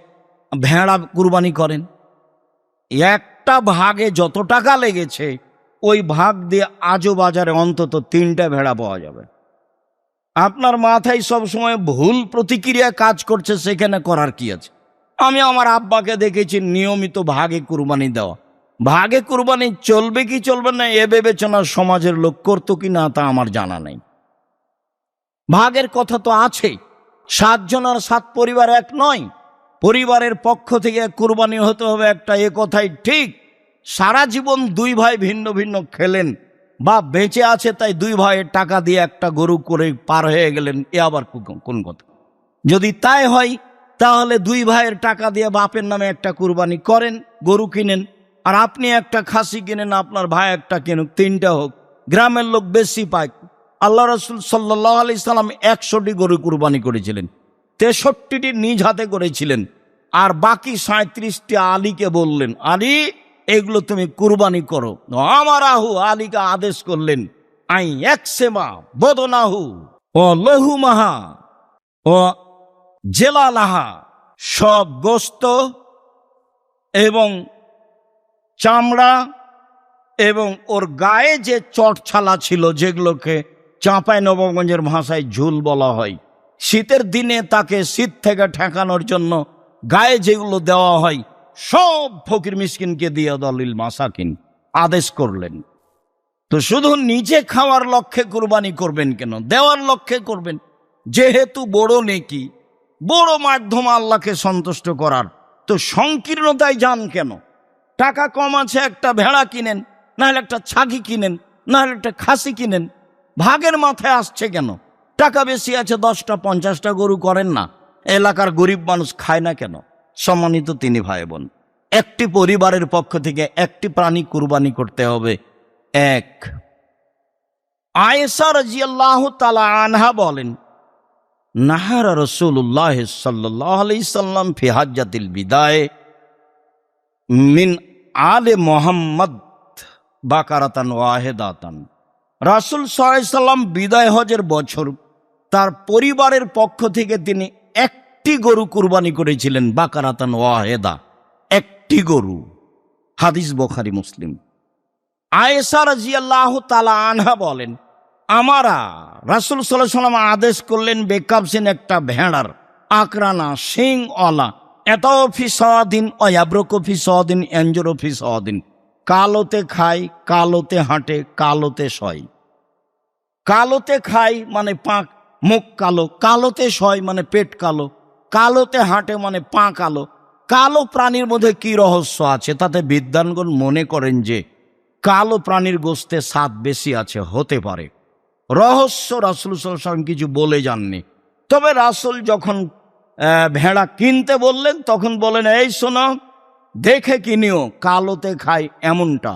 ভেড়া কুরবানি করেন। একটা ভাগে যত টাকা লেগেছে ওই ভাগ দিয়ে আজও বাজারে অন্তত 3টা ভেড়া পাওয়া যাবে। আপনার মাথায় সবসময় ভুল প্রতিক্রিয়া কাজ করছে, সেখানে করার কি আছে? আমি আমার আব্বাকে দেখেছি নিয়মিত ভাগে কুরবানি দেওয়া। ভাগে কুরবানি চলবে কি চলবে না এ বিবেচনা সমাজের লোক করতো কি না তা আমার জানা নেই। ভাগের কথা তো আছেই। 7 জন আর 7 পরিবার এক নয়, পরিবারের পক্ষ থেকে কুরবানি হতে হবে একটা, এ কথাই ঠিক। সারা জীবন 2 ভাই ভিন্ন ভিন্ন খেলেন বা বেঁচে আছে তাই 2 ভাইয়ের টাকা দিয়ে একটা গরু করে পার হয়ে গেলেন, এ আবার কোন কথা? যদি তাই হয় তাহলে 2 ভাইয়ের টাকা দিয়ে বাপের নামে একটা কুরবানি করেন, গরু কিনেন, আর আপনি একটা খাসি কিনেন, আপনার ভাই একটা কিনুক, 3টা হোক, গ্রামের লোক বেশি পায়। আল্লাহ রাসূল সাল্লাল্লাহু আলাইহি সাল্লাম 100টি গরু কুরবানি করেছিলেন, 63টি নিজ হাতে করেছিলেন, আর বাকি 37টি আলীকে বললেন, আলী এগুলো তুমি কুরবানি করো। আমার আহু আলীকে আদেশ করলেন, আই একসেমা বদনাহু ও লহুমাহা ও জেলালাহা, সব গোস্ত এবং চামড়া এবং ওর গায়ে যে চটছালা ছিল, যেগুলোকে চাঁপাই নবাবগঞ্জের ভাষায় ঝুল বলা হয়, শীতের দিনে তাকে শীত থেকে ঠেকানোর জন্য গায়ে যেগুলো দেওয়া হয় সব ফকির মিসকিনকে দিয়ে দলিল মাসাকিন আদেশ করলেন। তো শুধু নিজে খাওয়ার লক্ষ্যে কুরবানি করবেন কেন? দেওয়ার লক্ষ্যে করবেন, যেহেতু বড় নেকি, বড় মাধ্যম আল্লাহকে সন্তুষ্ট করার। তো সংকীর্ণতায় যান কেন? টাকা কম আছে একটা ভেড়া কিনেন, নাহলে একটা ছাগি কিনেন, নাহলে একটা খাসি কিনেন। ভাগের মাথায় আসছে কেন? টাকা বেশি আছে 10টা 50টা গরু করেন না, এলাকার গরিব মানুষ খায় না কেন? সম্মানিত তিনি ভাই বোন, একটি পরিবারের পক্ষ থেকে একটি প্রাণী কুরবানি করতে হবে। 1, আয়েশা রাদিয়াল্লাহু তাআলা আনহা বলেন, নাহারা রাসূলুল্লাহ সাল্লাল্লাহু আলাইহি সাল্লাম ফি হাজ্জাতিল বিদায় মিন আলে মুহাম্মদ বাকারাতান ওয়াহিদাতান। রাসূল সাল্লাল্লাহু আলাইহি সাল্লাম বিদায় হজের বছর তার পরিবারের পক্ষ থেকে তিনি একটি গরু কুরবানি করেছিলেন, বাকারাতান ওয়াহিদা, একটি গরু। হাদিস বুখারী মুসলিম। আয়েশা রাদিয়াল্লাহু তাআলা আনহা বলেন, আমারা রাসূল সাল্লাল্লাহু আলাইহি সাল্লাম আদেশ করলেন বেকাবসিন একটা ভেড়ার, আকরানা শিং ওয়ালা, এতাও ফি সাদিন ও ইয়াবরুকু ফি সাদিন এনজুরু ফি সাদিন, কালোতে খায়, কালোতে হাঁটে, কালোতে শয়। কালোতে খায় মানে পাক মুখ কালো, কালোতে শয় মানে পেট কালো, কালোতে হাঁটে মানে পা কালো। কালো প্রাণীর মধ্যে কি রহস্য আছে? তাতে বিদ্বানগণ মনে করেন যে কালো প্রাণীর গোস্তে স্বাদ বেশি আছে, হতে পারে। রহস্য রাসূল সাল্লাল্লাহু আলাইহি ওয়াসাল্লাম কিছু বলে যাননি। তবে রাসূল যখন ভেড়া কিনতে বললেন তখন বলেন, এই শোনো, দেখে কিনিও, কালোতে খায় এমনটা,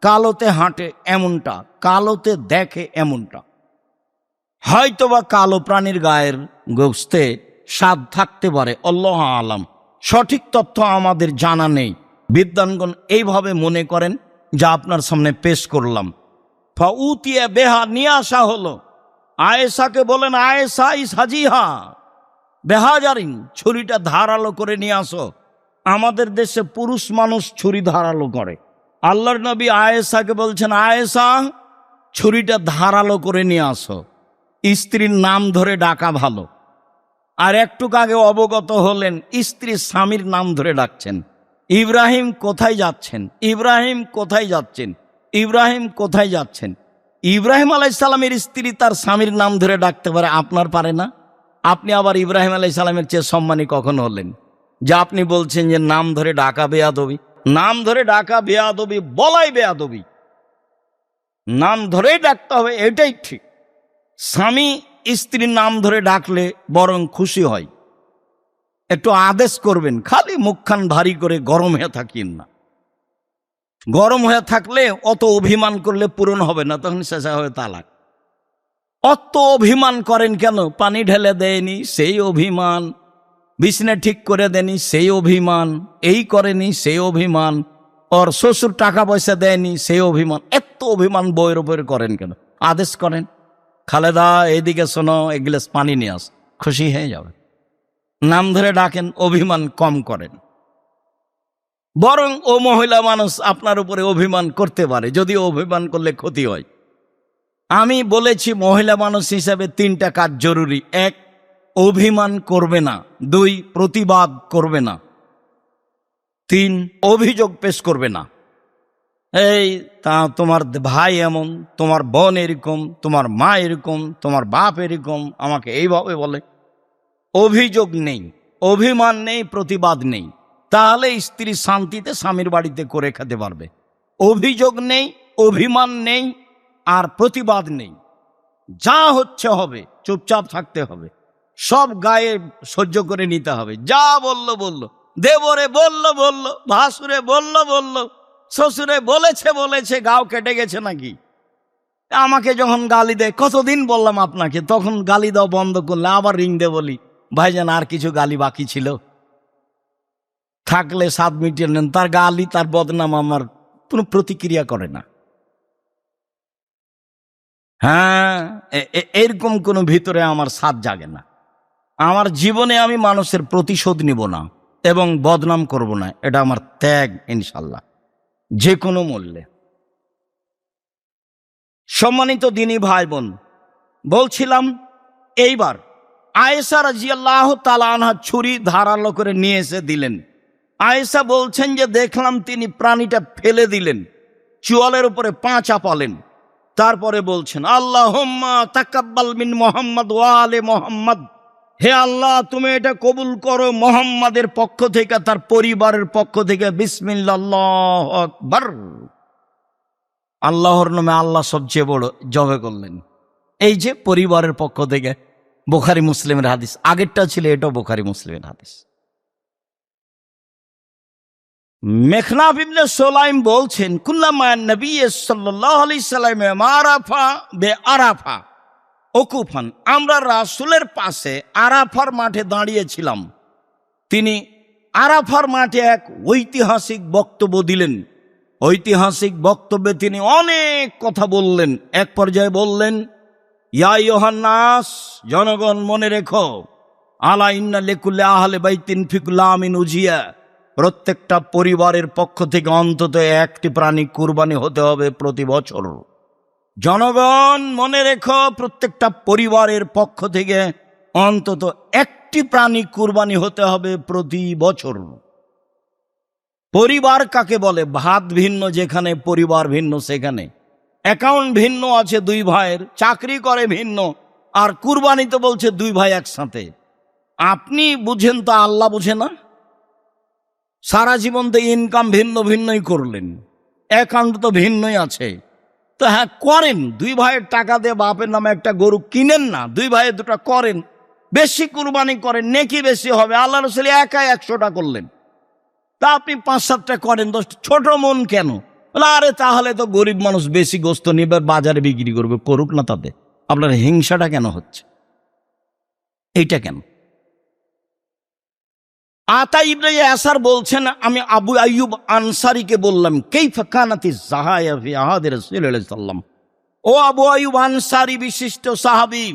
কালোতে হাঁটে এমনটা, কালোতে দেখে এমনটা। হয়তোবা কালো প্রাণীর গায়ের গোস্তে স্বাদ থাকতে পারে, আল্লাহু আলাম। সঠিক তথ্য আমাদের জানা নেই। বিদ্বানগণ এইভাবে মনে করেন, যা আপনার সামনে পেশ করলাম। ফাউতিয়া বেহা, নিয়ে আসা হলো। আয়েশাকে বলেন, আয়েশা ইস হাজিহা বেহাজারিন, ছুরিটা ধারালো করে নিয়ে আসো। আমাদের দেশে পুরুষ মানুষ ছুরি ধারালো করে। আল্লাহর নবী আয়েশাকে বলছেন, আয়েশা ছুরিটা ধারালো করে নিয়ে আসো। স্ত্রীর নাম ধরে ডাকা ভালো। আর একটু আগে অবগত হলেন স্ত্রী স্বামীর নাম ধরে ডাকছেন, ইব্রাহিম কোথায় যাচ্ছেন, ইব্রাহিম কোথায় যাচ্ছেন, ইব্রাহিম কোথায় যাচ্ছেন। ইব্রাহিম আলাইহিস সালামের স্ত্রী তার স্বামীর নাম ধরে ডাকতে পারে, আপনার পারে না? আপনি আবার ইব্রাহিম আলাইহিস সালামের চেয়ে সম্মানী কখন হলেন যে আপনি বলছেন যে নাম ধরে ডাকা বেয়াদবি? নাম ধরে ডাকা বেয়াদবি, বলাই বেয়াদবি। নাম ধরেই ডাকতে হবে, এটাই ঠিক। স্বামী স্ত্রীর নাম ধরে ডাকলে বরং খুশি হয়। একটু আদেশ করবেন, খালি মুখখান ভারী করে গরম হয়ে থাকিন না। গরম হয়ে থাকলে অত অভিমান করলে পূরণ হবে না, তখন শেষা হয়ে তালাক। অত অভিমান করেন কেন? পানি ঢেলে দেয়নি সেই অভিমান, বিছনা ঠিক করে দেনি সেই অভিমান, এই করেনি সেই অভিমান, ওর শ্বশুর টাকা পয়সা দেয়নি সেই অভিমান। এত অভিমান বইয়ের উপরে করেন কেন? আদেশ করেন, খালেদা এইদিকে শোনো, এক গ্লাস পানি নিয়ে আস, খুশি হয়ে যাবে। নাম ধরে ডাকেন, অভিমান কম করেন। বরং ও মহিলা মানুষ আপনার উপরে অভিমান করতে পারে, যদিও অভিমান করলে ক্ষতি হয়। আমি বলেছি মহিলা মানুষ হিসাবে 3টা কাজ জরুরি। 1, অভিমান করবে না। 2, প্রতিবাদ করবে না। 3, অভিযোগ পেশ করবে না। এই তা তোমার ভাই এমন, তোমার বোন এরকম, তোমার মা এরকম, তোমার বাপ এরকম, আমাকে এইভাবে বলে। অভিযোগ নেই, অভিমান নেই, প্রতিবাদ নেই, তাহলে স্ত্রী শান্তিতে স্বামীর বাড়িতে করে খেতে পারবে। অভিযোগ নেই, অভিমান নেই, আর প্রতিবাদ নেই। যা হচ্ছে হবে, চুপচাপ থাকতে হবে, সব গায়ে সহ্য করে নিতে হবে। যা বলল বলল, দেবরে বলল বলল, ভাসুরে বলল বলল, শ্বশুরে বলেছে বলেছে, গাও কেটে গেছে নাকি? আমাকে যখন গালি দেয়, কতদিন বললাম আপনাকে, তখন গালি দাও বন্ধ করলে আবার রিং দে বলি, ভাইজান আর কিছু গালি বাকি ছিল, থাকলে 7 মিনিটের নেন। তার গালি, তার বদনাম আমার কোনো প্রতিক্রিয়া করে না। হ্যাঁ, এরকম কোনো ভিতরে আমার সাথ জাগে না। আমার জীবনে আমি মানুষের প্রতিশোধ নিব না এবং বদনাম করব না, এটা আমার ত্যাগ ইনশাল্লাহ, যে কোনো মূল্যে। সম্মানিত দিনী ভাই বোন, বলছিলাম এইবার আয়েশা রাদিয়াল্লাহু তাআলা আনহা ছুরি ধারালো করে নিয়ে এসে দিলেন। আয়েশা বলছেন যে দেখলাম তিনি প্রাণীটা ফেলে দিলেন, চুয়ালের উপরে পা চাপালেন, তারপরে বলছেন আল্লাহুম্মা তাকাব্বাল মিন মুহাম্মদ ওয়া আলে মুহাম্মদ, হে আল্লাহ তুমি এটা কবুল করো মুহাম্মাদের পক্ষ থেকে, তার পরিবারের পক্ষ থেকে। বিসমিল্লাহ, আল্লাহু আকবার। আল্লাহর নামে আল্লাহ সবচেয়ে বড়, জবে করলেন। এই যে পরিবারের পক্ষ থেকে, বুখারী মুসলিমের হাদিস। আগেরটা ছিল, এটাও বুখারী মুসলিমের হাদিস। মেখনাফ ইবনে সুলাইম বলছেন কুল্লামা নবী সাল্লাল্লাহু আলাইহি সাল্লাম আরাফা বে আরাফা ওকুফান, আমরা রাসূলের পাশে আরাফার মাঠে দাঁড়িয়েছিলাম। তিনি আরাফার মাঠে এক ঐতিহাসিক বক্তব্য দিলেন। ঐতিহাসিক বক্তব্যে তিনি অনেক কথা বললেন। এক পর্যায়ে বললেন, ইয়া আইয়ুহান নাস, জনগণ মনে রেখো, আলা ইন্না লিকুল্লি আহলি বাইতিন ফি কুল্লি আমিন উজিয়া, প্রত্যেকটা পরিবারের পক্ষ থেকে অন্তত একটি প্রাণী কুরবানি হতে হবে প্রতি বছর। জনগণ মনে রেখো, প্রত্যেকটা পরিবারের পক্ষ থেকে অন্তত একটি প্রাণী কুরবানি হতে হবে প্রতি বছর। পরিবার কাকে বলে? ভাত ভিন্ন যেখানে, পরিবার ভিন্ন সেখানে। অ্যাকাউন্ট ভিন্ন আছে 2 ভাইয়ের, চাকরি করে ভিন্ন, আর কুরবানি তো বলছে 2 ভাই একসাথে। আপনি বুঝেন তো, আল্লাহ বুঝে না? সারা জীবন তো ইনকাম ভিন্ন ভিন্নই করলেন, অ্যাকাউন্ট তো ভিন্নই আছে। তো হ্যাঁ করেন, 2 ভাইয়ের টাকা দিয়ে বাপের নামে একটা গরু কিনেন না, 2 ভাইয়ে 2টা করেন, বেশি কুরবানি করেন, নেকি বেশি হবে। আল্লাহ রাসূল একাই 100টা করলেন, তা আপনি 5-7টা করেন, 10টা। ছোট মন কেন? আরে তাহলে তো গরিব মানুষ বেশি গোস্ত নিবে, বাজারে বিক্রি করবে, করুক না, তাতে আপনার হিংসাটা কেন হচ্ছে? এইটা কেন? আতা ইবনে ইয়াসার বলছেন, আমি আবু আইয়ুব আনসারীকে বললাম, কাইফা কানাতিজ যাহায়া ফি আহাদি রাসূলিল্লাহ সাল্লাল্লাহু, ও আবু আইয়ুব আনসারী, বিশিষ্ট সাহাবী,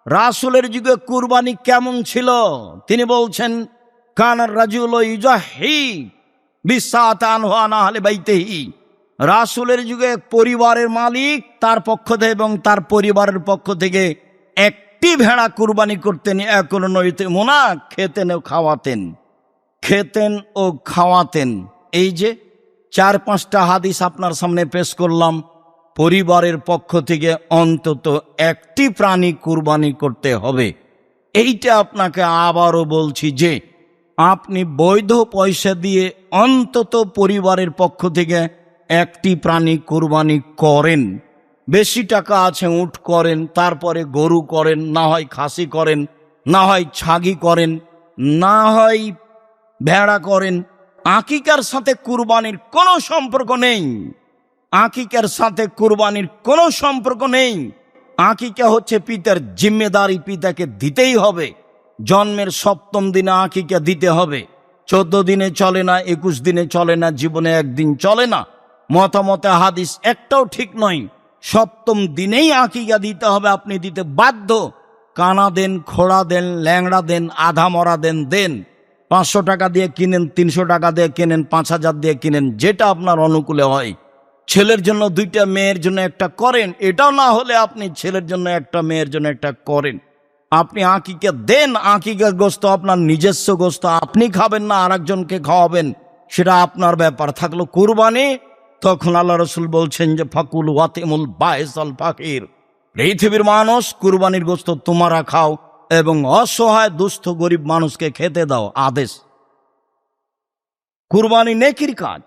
রাসূলের যুগে কুরবানি কেমন ছিল? তিনি বলছেন, কানার রাজুলু ইউজাহি বিসাতান ওয়া আনা আহলি বাইতিহি, রাসূলের যুগে পরিবারের মালিক তার পক্ষ থেকে এবং তার পরিবারের পক্ষ থেকে একটি ভেড়া কুরবানি করতেন। এখন নইতে মোনা, খেতেন ও খাওয়াতেন, খেতেন ও খাওয়াতেন। এই যে 4-5টা হাদিস আপনার সামনে পেশ করলাম, পরিবারের পক্ষ থেকে অন্তত একটি প্রাণী কুরবানি করতে হবে। এইটা আপনাকে আবারও বলছি যে আপনি বৈধ পয়সা দিয়ে অন্তত পরিবারের পক্ষ থেকে একটি প্রাণী কুরবানি করেন। বেশি টাকা আছে, উট করেন, তারপরে গরু করেন, না হয় খাসি করেন, না হয় ছাগি করেন, না হয় ভেড়া করেন। আকিকার সাথে কুরবানির কোনো সম্পর্ক নেই। আকিকার সাথে কুরবানির কোনো সম্পর্ক নেই। আকিকা হচ্ছে পিতার জিম্মেদারি, পিতাকে দিতেই হবে। জন্মের 7ম দিনে আকিকা দিতে হবে। 14 দিনে চলে না, 21 দিনে চলে না, জীবনে একদিন চলে না। মতামতে হাদিস একটাও ঠিক নয়। 7ম দিনেই আকিকা দিতে হবে, আপনি দিতে বাধ্য। কানা দেন, খোড়া দেন, ল্যাংড়া দেন, আধা মরা দেন, দেন। 500 টাকা দিয়ে কিনেন, 300 টাকা দিয়ে কিনেন, 5000 দিয়ে কিনেন, যেটা আপনার অনুকূলে হয়। ছেলের জন্য 2টা, মেয়ের জন্য একটা করেন। এটাও না হলে আপনি ছেলের জন্য একটা, মেয়ের জন্য একটা করেন। আপনি আকিকা দেন। আকিকার গোস্ত আপনার নিজস্ব গোস্ত, আপনি খাবেন না আরেকজনকে খাওয়াবেন, সেটা আপনার ব্যাপার। থাকলো কুরবানি, তখন আল্লাহ রসুল বলছেন যে ফাকুল ওয়াতিমুল বায়েসাল ফাকির, পৃথিবীর মানুষ কুরবানির গোস্ত তোমরা খাও এবং অসহায় দুস্থ গরিব মানুষকে খেতে দাও। আদেশ। কুরবানি নেকির কাজ,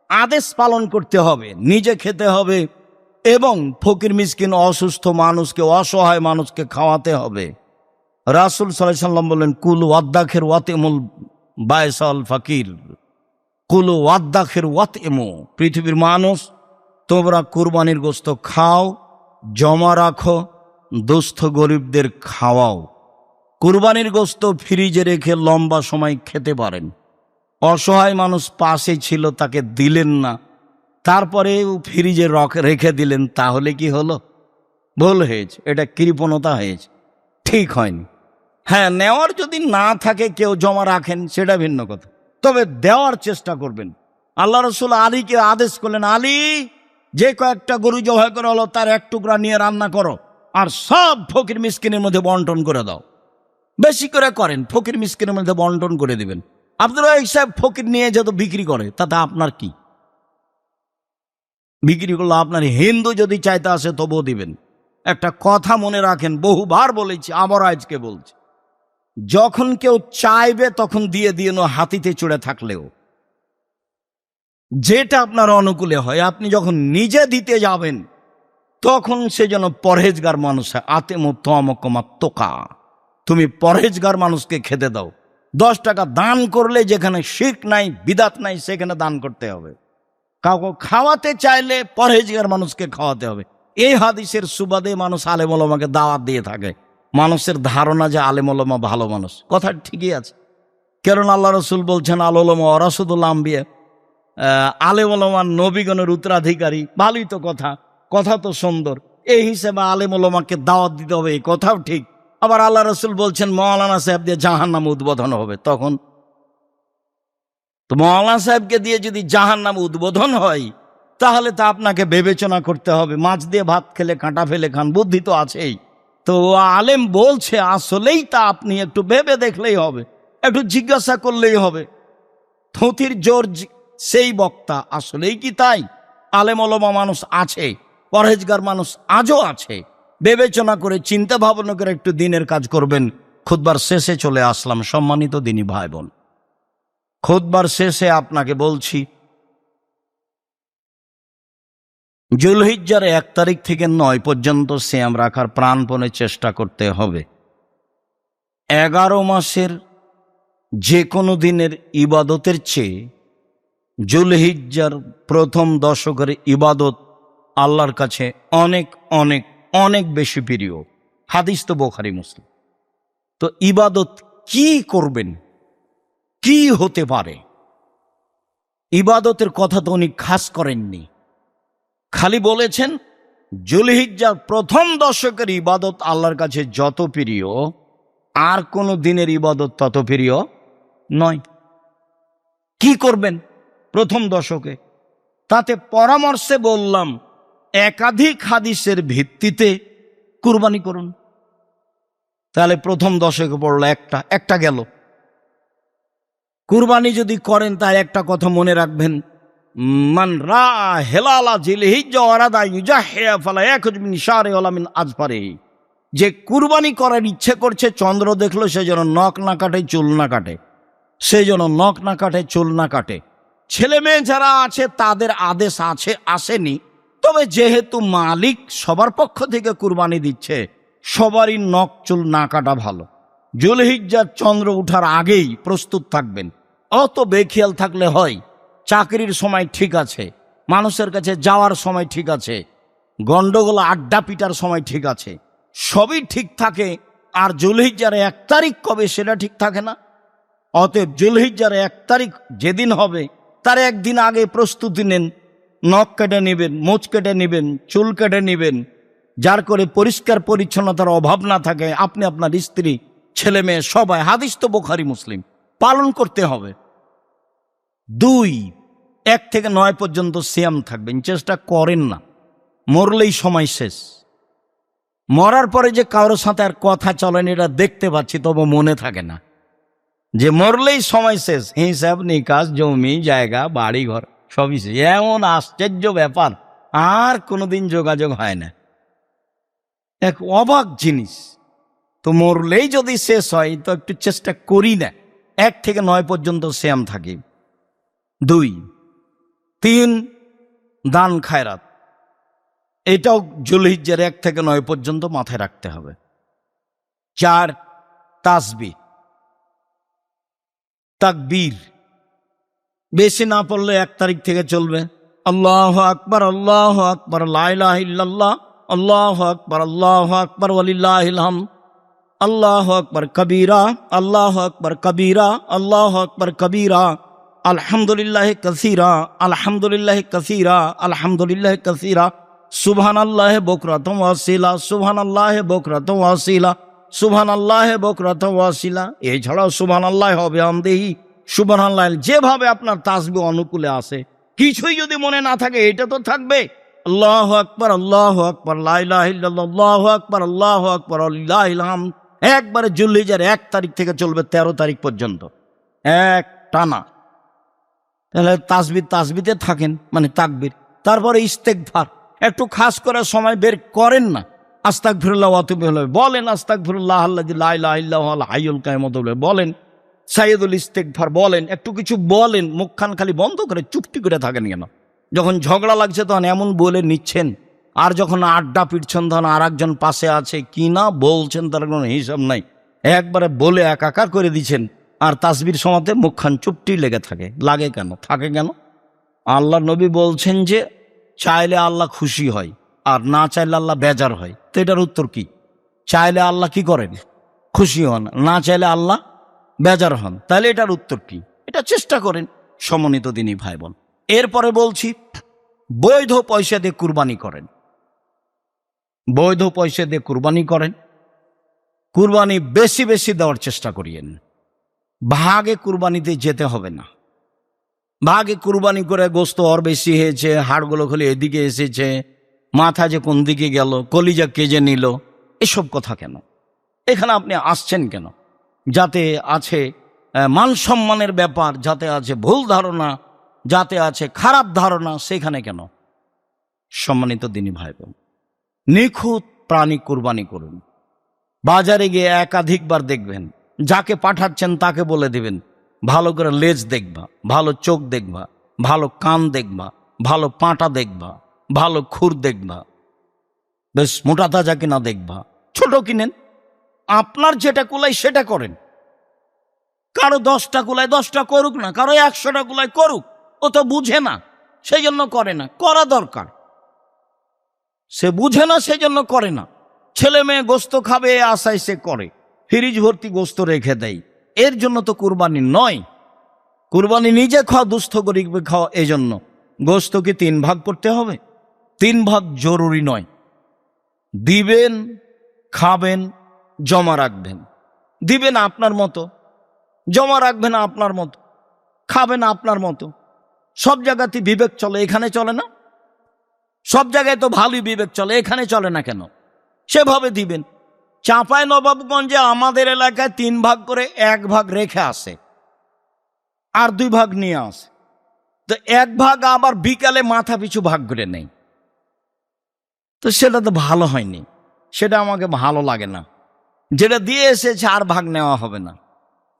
আদেশ পালন করতে হবে, নিজে খেতে হবে এবং ফকির মিসকিন অসুস্থ মানুষকে, অসহায় মানুষকে খাওয়াতে হবে। রাসূল সাল্লাল্লাহু আলাইহি সাল্লাম বললেন কুল ওয়াদ্দাখির ওয়াতিমুল বায়েসাল ফাকির, কুল ওয়াদ্দাখির ওয়াতিমু, পৃথিবীর মানুষ তোমরা কুরবানির গোস্ত খাও, জমা রাখো, দুস্থ গরিবদের খাওয়াও। কুরবানির গোস্ত ফ্রিজে রেখে লম্বা সময় খেতে পারেন। অসহায় মানুষ পাশে ছিল, তাকে দিলেন না, তারপরে ফ্রিজে রেখে দিলেন, তাহলে কি হলো? ভুল হয়েছে, এটা কৃপণতা হয়েছে, ঠিক হয়নি। হ্যাঁ, নেওয়ার যদি না থাকে, কেউ জমা রাখেন, সেটা ভিন্ন কথা, তবে দেওয়ার চেষ্টা করবেন। আল্লাহ রসুল আলীকে আদেশ করলেন, আলী, যে কয়েকটা গরু জবাই করা হলো তার 1 টুকরা নিয়ে রান্না করো, আর সব ফকির মিসকিনের মধ্যে বন্টন করে দাও। বেশি করে করেন, ফকির মিসকিনের মধ্যে বন্টন করে দিবেন। আব্দুল রাজ্জাক সাহেব ফকির নিয়ে যত বিক্রি করে, তাতে আপনার কি? বিক্রি করলো আপনার, হিন্দু যদি চাইতে আসে তবুও দিবেন। একটা কথা মনে রাখেন, বহুবার বলেছি, আবার আজকে বলছি, যখন কেউ চাইবে তখন দিয়ে দিয়েন, হাতিতে চড়ে থাকলেও, যেটা আপনার অনুকূলে হয়। আপনি যখন নিজে দিতে যাবেন তখন সে যেন পরহেজগার মানুষ হয়। আতেমুত্তমকমাত্তকা, তুমি পরহেজগার মানুষকে খেতে দাও। 10 টাকা দান করলে যেখানে শিরক নাই, বিদাত নাই, সেখানে দান করতে হবে। কাউকে খাওয়াতে চাইলে পরহেজগার মানুষকে খাওয়াতে হবে। এই হাদিসের সুবাদে মানুষ আলেম ওলামাকে দাওয়াত দিয়ে থাকে। মানুষের ধারণা যে আলেম ওলামা ভালো মানুষ, কথা ঠিকই আছে, কারণ আল্লাহ রসুল বলছেন আল ওলামা ওয়ারাসাতুল আম্বিয়া, আলেম ওলামা নবীগণের উত্তরাধিকারী। ভালোই তো কথা, কথা তো সুন্দর। এই হিসেবে আলেম ওলামাকে দাওয়াত দিতে হবে, এই কথাও ঠিক। আবার আল্লাহ রসুল বলছেন মৌলানা সাহেব দিয়ে জাহান্নাম উদ্বোধন হবে, তখন তো মৌলানা সাহেবকে দিয়ে যদি জাহান্নাম উদ্বোধন হয়, তাহলে তা আপনাকে বিবেচনা করতে হবে। মাছ দিয়ে ভাত খেলে কাঁটা ফেলে খান, বুদ্ধি তো আছেই। তো আলেম বলছে আসলেই তা আপনি একটু ভেবে দেখলেই হবে, একটু জিজ্ঞাসা করলেই হবে। থুতির জোর সেই বক্তা, আসলেই কি তাই? আলেম ওলামা মানুষ আছে, পরহেজগার মানুষ আজও আছে। বিবেচনা করে, চিন্তা ভাবনা করে একটু দিনের কাজ করবেন। খুতবার শেষে চলে আসলাম, সম্মানিত দিনী ভাই বোন। খুতবার শেষে আপনাকে বলছি, জুলহিজ্জার 1 তারিখ থেকে 9 পর্যন্ত সিয়াম রাখার প্রাণপণে চেষ্টা করতে হবে। 11 মাসের যে কোনো দিনের ইবাদতের চেয়ে জুলহিজ্জার প্রথম দশকের ইবাদত আল্লাহর কাছে অনেক অনেক অনেক বেশি প্রিয়। হাদিস তো বুখারী মুসলিম। তো ইবাদত কি করবেন, কি হতে পারে? ইবাদতের কথা তো উনি খাস করেননি, খালি বলেছেন জুলহিজ্জার প্রথম দশকের ইবাদত আল্লাহর কাছে যত প্রিয়, আর কোনো দিনের ইবাদত তত প্রিয় নয়। কি করবেন প্রথম দশকে? তাতে পরামর্শে বললাম, একাধিক হাদিসের ভিত্তিতে কুরবানি করুন। তাহলে প্রথম দশকে পড়লো একটা গেল। কুরবানি যদি করেন, তার একটা কথা মনে রাখবেন, মান রা হেলালা জিলহিজ্জা ওয়ারাদা ইউজাহিয়া ফালা ইয়াখুজ মিন শারি ওয়ালা মিন আজফারিহি, যে কুরবানি করার ইচ্ছে করছে, চন্দ্র দেখলো, সে যেন নখ না কাটে, চুল না কাটে, সে যেন নখ না কাটে, চুল না কাটে। ছেলে মেয়ে যারা আছে তাদের আদেশ আছে, আসেনি, তবে যেহেতু মালিক সবার পক্ষ থেকে কুরবানি দিচ্ছে, সবারই নখ চুল না কাটা ভালো। জুলহিজ্জার চন্দ্র ওঠার আগেই প্রস্তুত থাকবেন। অত বেখেয়াল থাকলে হয়? চাকরির সময় ঠিক আছে, মানুষের কাছে যাওয়ার সময় ঠিক আছে, গন্ডগোল আড্ডা পিটার সময় ঠিক আছে, সবই ঠিক থাকে, আর জুলহিজ্জার 1 তারিখ কবে সেটা ঠিক থাকে না। অতএব জুলহিজ্জার 1 তারিখ যেদিন হবে তার একদিন আগে প্রস্তুতি নেন। নখ কেটে নেবেন, মোচ কেটে নেবেন, চুল কেটে নেবেন, যার করে পরিষ্কার পরিচ্ছন্নতার অভাব না থাকে। আপনি আপনার স্ত্রী, ছেলে মেয়ে সবাই, হাদিস তো বুখারী মুসলিম, পালন করতে হবে। 2, 1 থেকে 9 পর্যন্ত সিয়াম থাকবেন, চেষ্টা করেন না, মরলেই সময় শেষ। মরার পরে যে কারোর সাথে আর কথা চলেন এটা দেখতে পাচ্ছি, তবে মনে থাকে না যে মরলেই সময় শেষ। হিসাব নিকাশ, জমি জায়গা, বাড়ি ঘর সবই শেষ। এমন আশ্চর্য ব্যাপার, আর কোনোদিন যোগাযোগ হয় না। এক অবাক জিনিস। তো মরলেই যদি শেষ হয় তো একটু চেষ্টা করি না। 1 থেকে 9 পর্যন্ত সিয়াম থাকি। 2, 3 দান খায়রাত, এটাও জুলহিজ্জার 1 থেকে 9 পর্যন্ত মাথায় রাখতে হবে। 4 তাসবিহ, তাকবীর, বেশি না পড়লে 1 তারিখ থেকে চলবে। আল্লাহু আকবার, আল্লাহু আকবার, লা ইলাহা ইল্লাল্লাহ, আল্লাহু আকবার, আল্লাহু আকবার, ওয়ালিল্লাহিল হামদ, আল্লাহু আকবার কবীরা, আল্লাহু আকবার কবীরা, আল্লাহু আকবার কবীরা, আলহামদুলিল্লাহি কাসীরা, আলহামদুলিল্লাহি কাসীরা, আলহামদুলিল্লাহি কাসীরা, সুবহানাল্লাহি বুকরাতাও ওয়া আসীলা, সুবহানাল্লাহি বুকরাতাও ওয়া আসীলা, সুবহানাল্লাহি বুকরাতাও ওয়া আসীলা। এছাড়াও সুবহানাল্লাহি ওয়া বিহামদিহি, সুবহানাল্লাহ। যেভাবে আপনার তাসবিহ অনুকূলে আসে। কিছুই যদি মনে না থাকে এটা তো থাকবে। আল্লাহু আকবার, আল্লাহু আকবার, লা ইলাহা ইল্লাল্লাহ, আল্লাহু আকবার, আল্লাহু আকবার, ওয়ালিল্লাহিল হামদ। একবারে জুলহিজ্জার 1 তারিখ থেকে চলবে 13 তারিখ পর্যন্ত, এক টানা। তাহলে তাসবিতে থাকেন, মানে তাকবীর। তারপরে ইস্তেগফার, একটু খাস করে সময় বের করেন না। আস্তাগফিরুল্লাহ ওয়া আতুবু ইলাইহি বলেন, আস্তাগফিরুল্লাহ আল্লাযী লা ইলাহা ইল্লা হুয়াল হাইয়ুল কাইয়ুম বলেন, সাইয়্যিদুল ইস্তেগফার বলেন, একটু কিছু বলেন। মুখখান খালি বন্ধ করে চুপটি করে থাকেন কেন? যখন ঝগড়া লাগছে তখন এমন বলে নিচ্ছেন, আর যখন আড্ডা পিটছেন তখন আর একজন পাশে আছে কি না বলছেন তার কোনো হিসাব নাই। একবারে বলে একাকার করে দিচ্ছেন, আর তাসবির সময়তে মুখখান চুপটি লেগে থাকে। লাগে কেন? থাকে কেন? আল্লাহ নবী বলছেন যে চাইলে আল্লাহ খুশি হয়, আর না চাইলে আল্লাহ বেজার হয়। তো এটার উত্তর কি? চাইলে আল্লাহ কি করেন? খুশি হন, না চাইলে আল্লাহ বেজার হন। তাহলে এটার উত্তর কি? এটা চেষ্টা করেন, সমন্বিত দিনী ভাই বোন। এরপরে বলছি, বৈধ পয়সা দিয়ে কুরবানি করেন। বৈধ পয়সা দিয়ে কুরবানি করেন। কুরবানি বেশি বেশি দেওয়ার চেষ্টা করিয়েন। ভাগে কুরবানিতে যেতে হবে না। ভাগে কুরবানি করে গোস্ত ওর বেশি হয়েছে, হাড়গুলো খালি এদিকে এসেছে, মাথা যে কোন দিকে গেল, কলিজা কেজে নিল, এসব কথা কেন? এখানে আপনি আসছেন কেন? যাতে আছে মান সম্মানের ব্যাপার, যাতে আছে ভুল ধারণা, যাতে আছে খারাপ ধারণা, সেখানে কেন? সম্মানিত দিনী ভাই বোন, নিখুঁত প্রাণী কুরবানি করুন। বাজারে গিয়ে একাধিকবার দেখবেন, যাকে পাঠাচ্ছেন তাকে বলে দিবেন ভালো করে লেজ দেখবা, ভালো চোখ দেখবা, ভালো কান দেখবা, ভালো পাঁটা দেখবা, ভালো খুর দেখবা, বেশ মোটা তাজা কিনা দেখবা। ছোট কিনেন, আপনার যেটা কুলায় সেটা করেন। কারো 10টা কুলায় 10টা করুক না, কারো 100টা কুলায় করুক। ও তো বুঝে না, সেই জন্য করে না। করা দরকার, সে বুঝে না সেই জন্য করে না। ছেলে মেয়ে গোস্ত খাবে এ আশায় সে করে, ফ্রিজ ভর্তি গোস্ত রেখে দেয়। এর জন্য তো কুরবানি নয়। কুরবানি নিজে খাওয়া, দুস্থ গরিব খাওয়া। এই জন্য গোস্ত কি 3 ভাগ করতে হবে? 3 ভাগ জরুরি নয়। দিবেন, খাবেন, জমা রাখবেন। দিবেন আপনার মতো, জমা রাখবেন আপনার মতো, খাবেন আপনার মতো। সব জায়গাতে বিবেক চলে, এখানে চলে না? সব জায়গায় তো ভালোই বিবেক চলে, এখানে চলে না কেন? সেভাবে দিবেন। চাঁপাই নবাবগঞ্জে আমাদের এলাকায় 3 ভাগ করে 1 ভাগ রেখে আসে, আর 2 ভাগ নিয়ে আসে। তো 1 ভাগ আবার বিকালে মাথা পিছু ভাগ করে নেই। তো সেটা তো ভালো হয়নি, সেটা আমাকে ভালো লাগে না। যেটা দিয়ে এসেছে আর ভাগ নেওয়া হবে না,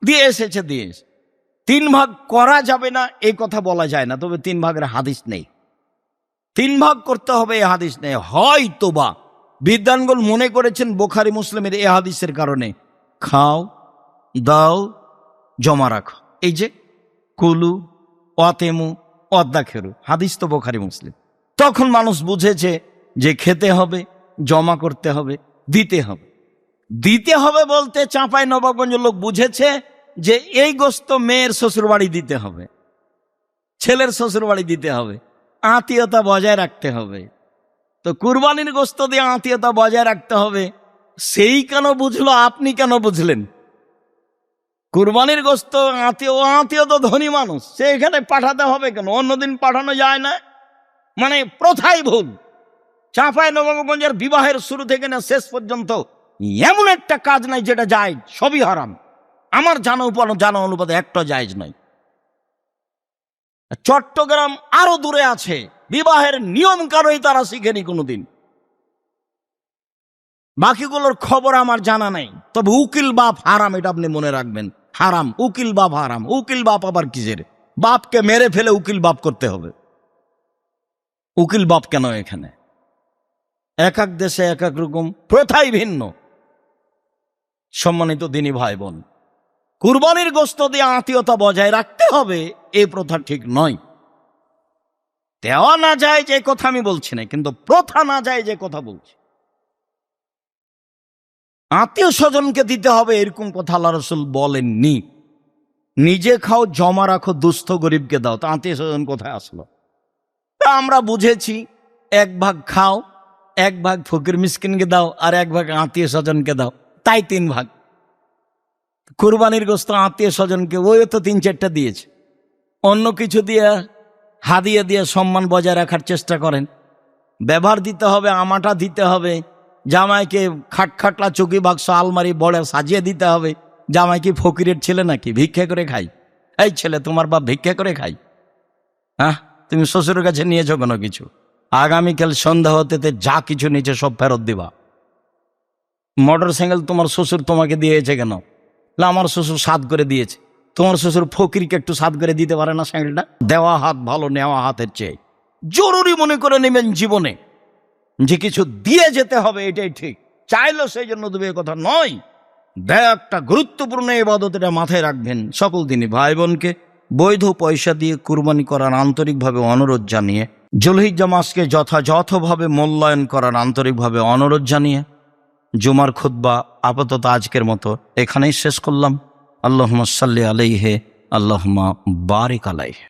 দিয়ে এসেছে দিয়ে এসে। 3 ভাগ করা যাবে না এই কথা বলা যায় না, তবে 3 ভাগের হাদিস নেই। 3 ভাগ করতে হবে এই হাদিস নেই। হয়তো বা বিদ্বানগণ মনে করেছেন বুখারী মুসলিমের এই হাদিসের কারণে খাও, দাও, জমা রাখো। এই যে কুলু অতেমু অদ্দাখেরু, হাদিস তো বুখারী মুসলিম। তখন মানুষ বুঝেছে যে খেতে হবে, জমা করতে হবে, দিতে হবে। দিতে হবে বলতে চাঁপাই নবাবগঞ্জ লোক বুঝেছে যে এই গোস্ত মেয়ের শ্বশুর বাড়ি দিতে হবে, ছেলের শ্বশুর বাড়ি দিতে হবে, আত্মীয়তা বজায় রাখতে হবে। তো কুরবানির গোস্ত দিয়ে আত্মীয়তা বজায় রাখতে হবে, সেই কেন বুঝলো, আপনি কেন বুঝলেন? কুরবানির গোস্ত আত্মীয় তো ধনী মানুষ, সে এখানে পাঠাতে হবে কেন? অন্যদিন পাঠানো যায় না? মানে প্রথাই ভুল। চাঁপাই নবাবগঞ্জের বিবাহের শুরু থেকে না শেষ পর্যন্ত এমন একটা কাজ নাই যেটা জায়েজ, সবই হারাম। আমার জানা অনুপাতে একটা জায়েজ নাই। চট্টগ্রাম আরো দূরে আছে, বিবাহের নিয়ম কারোই তারা শিখেনি কোনোদিন। বাকিগুলোর খবর আমার জানা নাই। তবে উকিল বাপ হারাম, এটা আপনি মনে রাখবেন, হারাম। উকিল বাপ হারাম। উকিল বাপ আবার কিসের? বাপকে মেরে ফেলে উকিল বাপ করতে হবে। উকিল বাপ কেন এখানে? এক এক দেশে এক এক রকম, প্রথাই ভিন্ন। সম্মানিত দিনী ভাই বোন, কুরবানির গোস্ত দিয়ে আত্মীয়তা বজায় রাখতে হবে, এই প্রথা ঠিক নয়। দেওয়া না যায় যে কথা আমি বলছি না, কিন্তু প্রথা না যায় যে কথা বলছি। আত্মীয় স্বজনকে দিতে হবে এরকম কথা আল্লাহ রাসূল বলেননি। নিজে খাও, জমা রাখো, দুস্থ গরিবকে দাও, তা আত্মীয় স্বজন কোথায় আসলো? তা আমরা বুঝেছি, এক ভাগ খাও, এক ভাগ ফকির মিসকিনকে দাও, আর এক ভাগ আত্মীয় স্বজনকে দাও, তাই 3 ভাগ। কুরবানির গোস্ত আত্মীয় স্বজনকে ওই তো 3-4টা দিয়েছে। অন্য কিছু দিয়ে, হাদিয়া দিয়ে সম্মান বজায় রাখার চেষ্টা করেন। ব্যবহার দিতে হবে, আমাটা দিতে হবে, জামাইকে খাটখাটলা, চৌকি, বাক্স, আলমারি বড় সাজিয়ে দিতে হবে। জামাই কি ফকিরের ছেলে নাকি ভিক্ষা করে খাই? এই ছেলে, তোমার বাপ ভিক্ষা করে খাই? হ্যাঁ, তুমি শ্বশুরের কাছে নিয়েছো কোনো কিছু, আগামীকাল সন্ধ্যা হতে যা কিছু নিচে সব ফেরত দিবা। মোটর সাইকেল তোমার শ্বশুর তোমাকে দিয়েছে কেন? আমার শ্বশুর সাধ করে দিয়েছে। তোমার শ্বশুর ফকিরকে একটু সাধ করে দিতে পারে না সাইকেলটা? দেওয়া হাত ভালো, নেওয়া হাতের চেয়ে। জরুরি মনে করে নেবেন জীবনে যে কিছু দিয়ে যেতে হবে, এটাই ঠিক। চাইলো সেই জন্য দেবে, কথা নয়। দেয় একটা গুরুত্বপূর্ণ ইবাদত, এটা মাথায় রাখবেন। সকল দিনই ভাই বোনকে বৈধ পয়সা দিয়ে কুরবানি করার আন্তরিকভাবে অনুরোধ জানিয়ে, জুলহিজ্জা মাসকে যথাযথভাবে মূল্যায়ন করার আন্তরিকভাবে অনুরোধ জানিয়ে জুমার খুতবা আপাতত আজকের মতো এখানেই শেষ করলাম। আল্লাহুম্মা সাল্লি আলাইহি, আল্লাহুম্মা বারিক আলাইহি।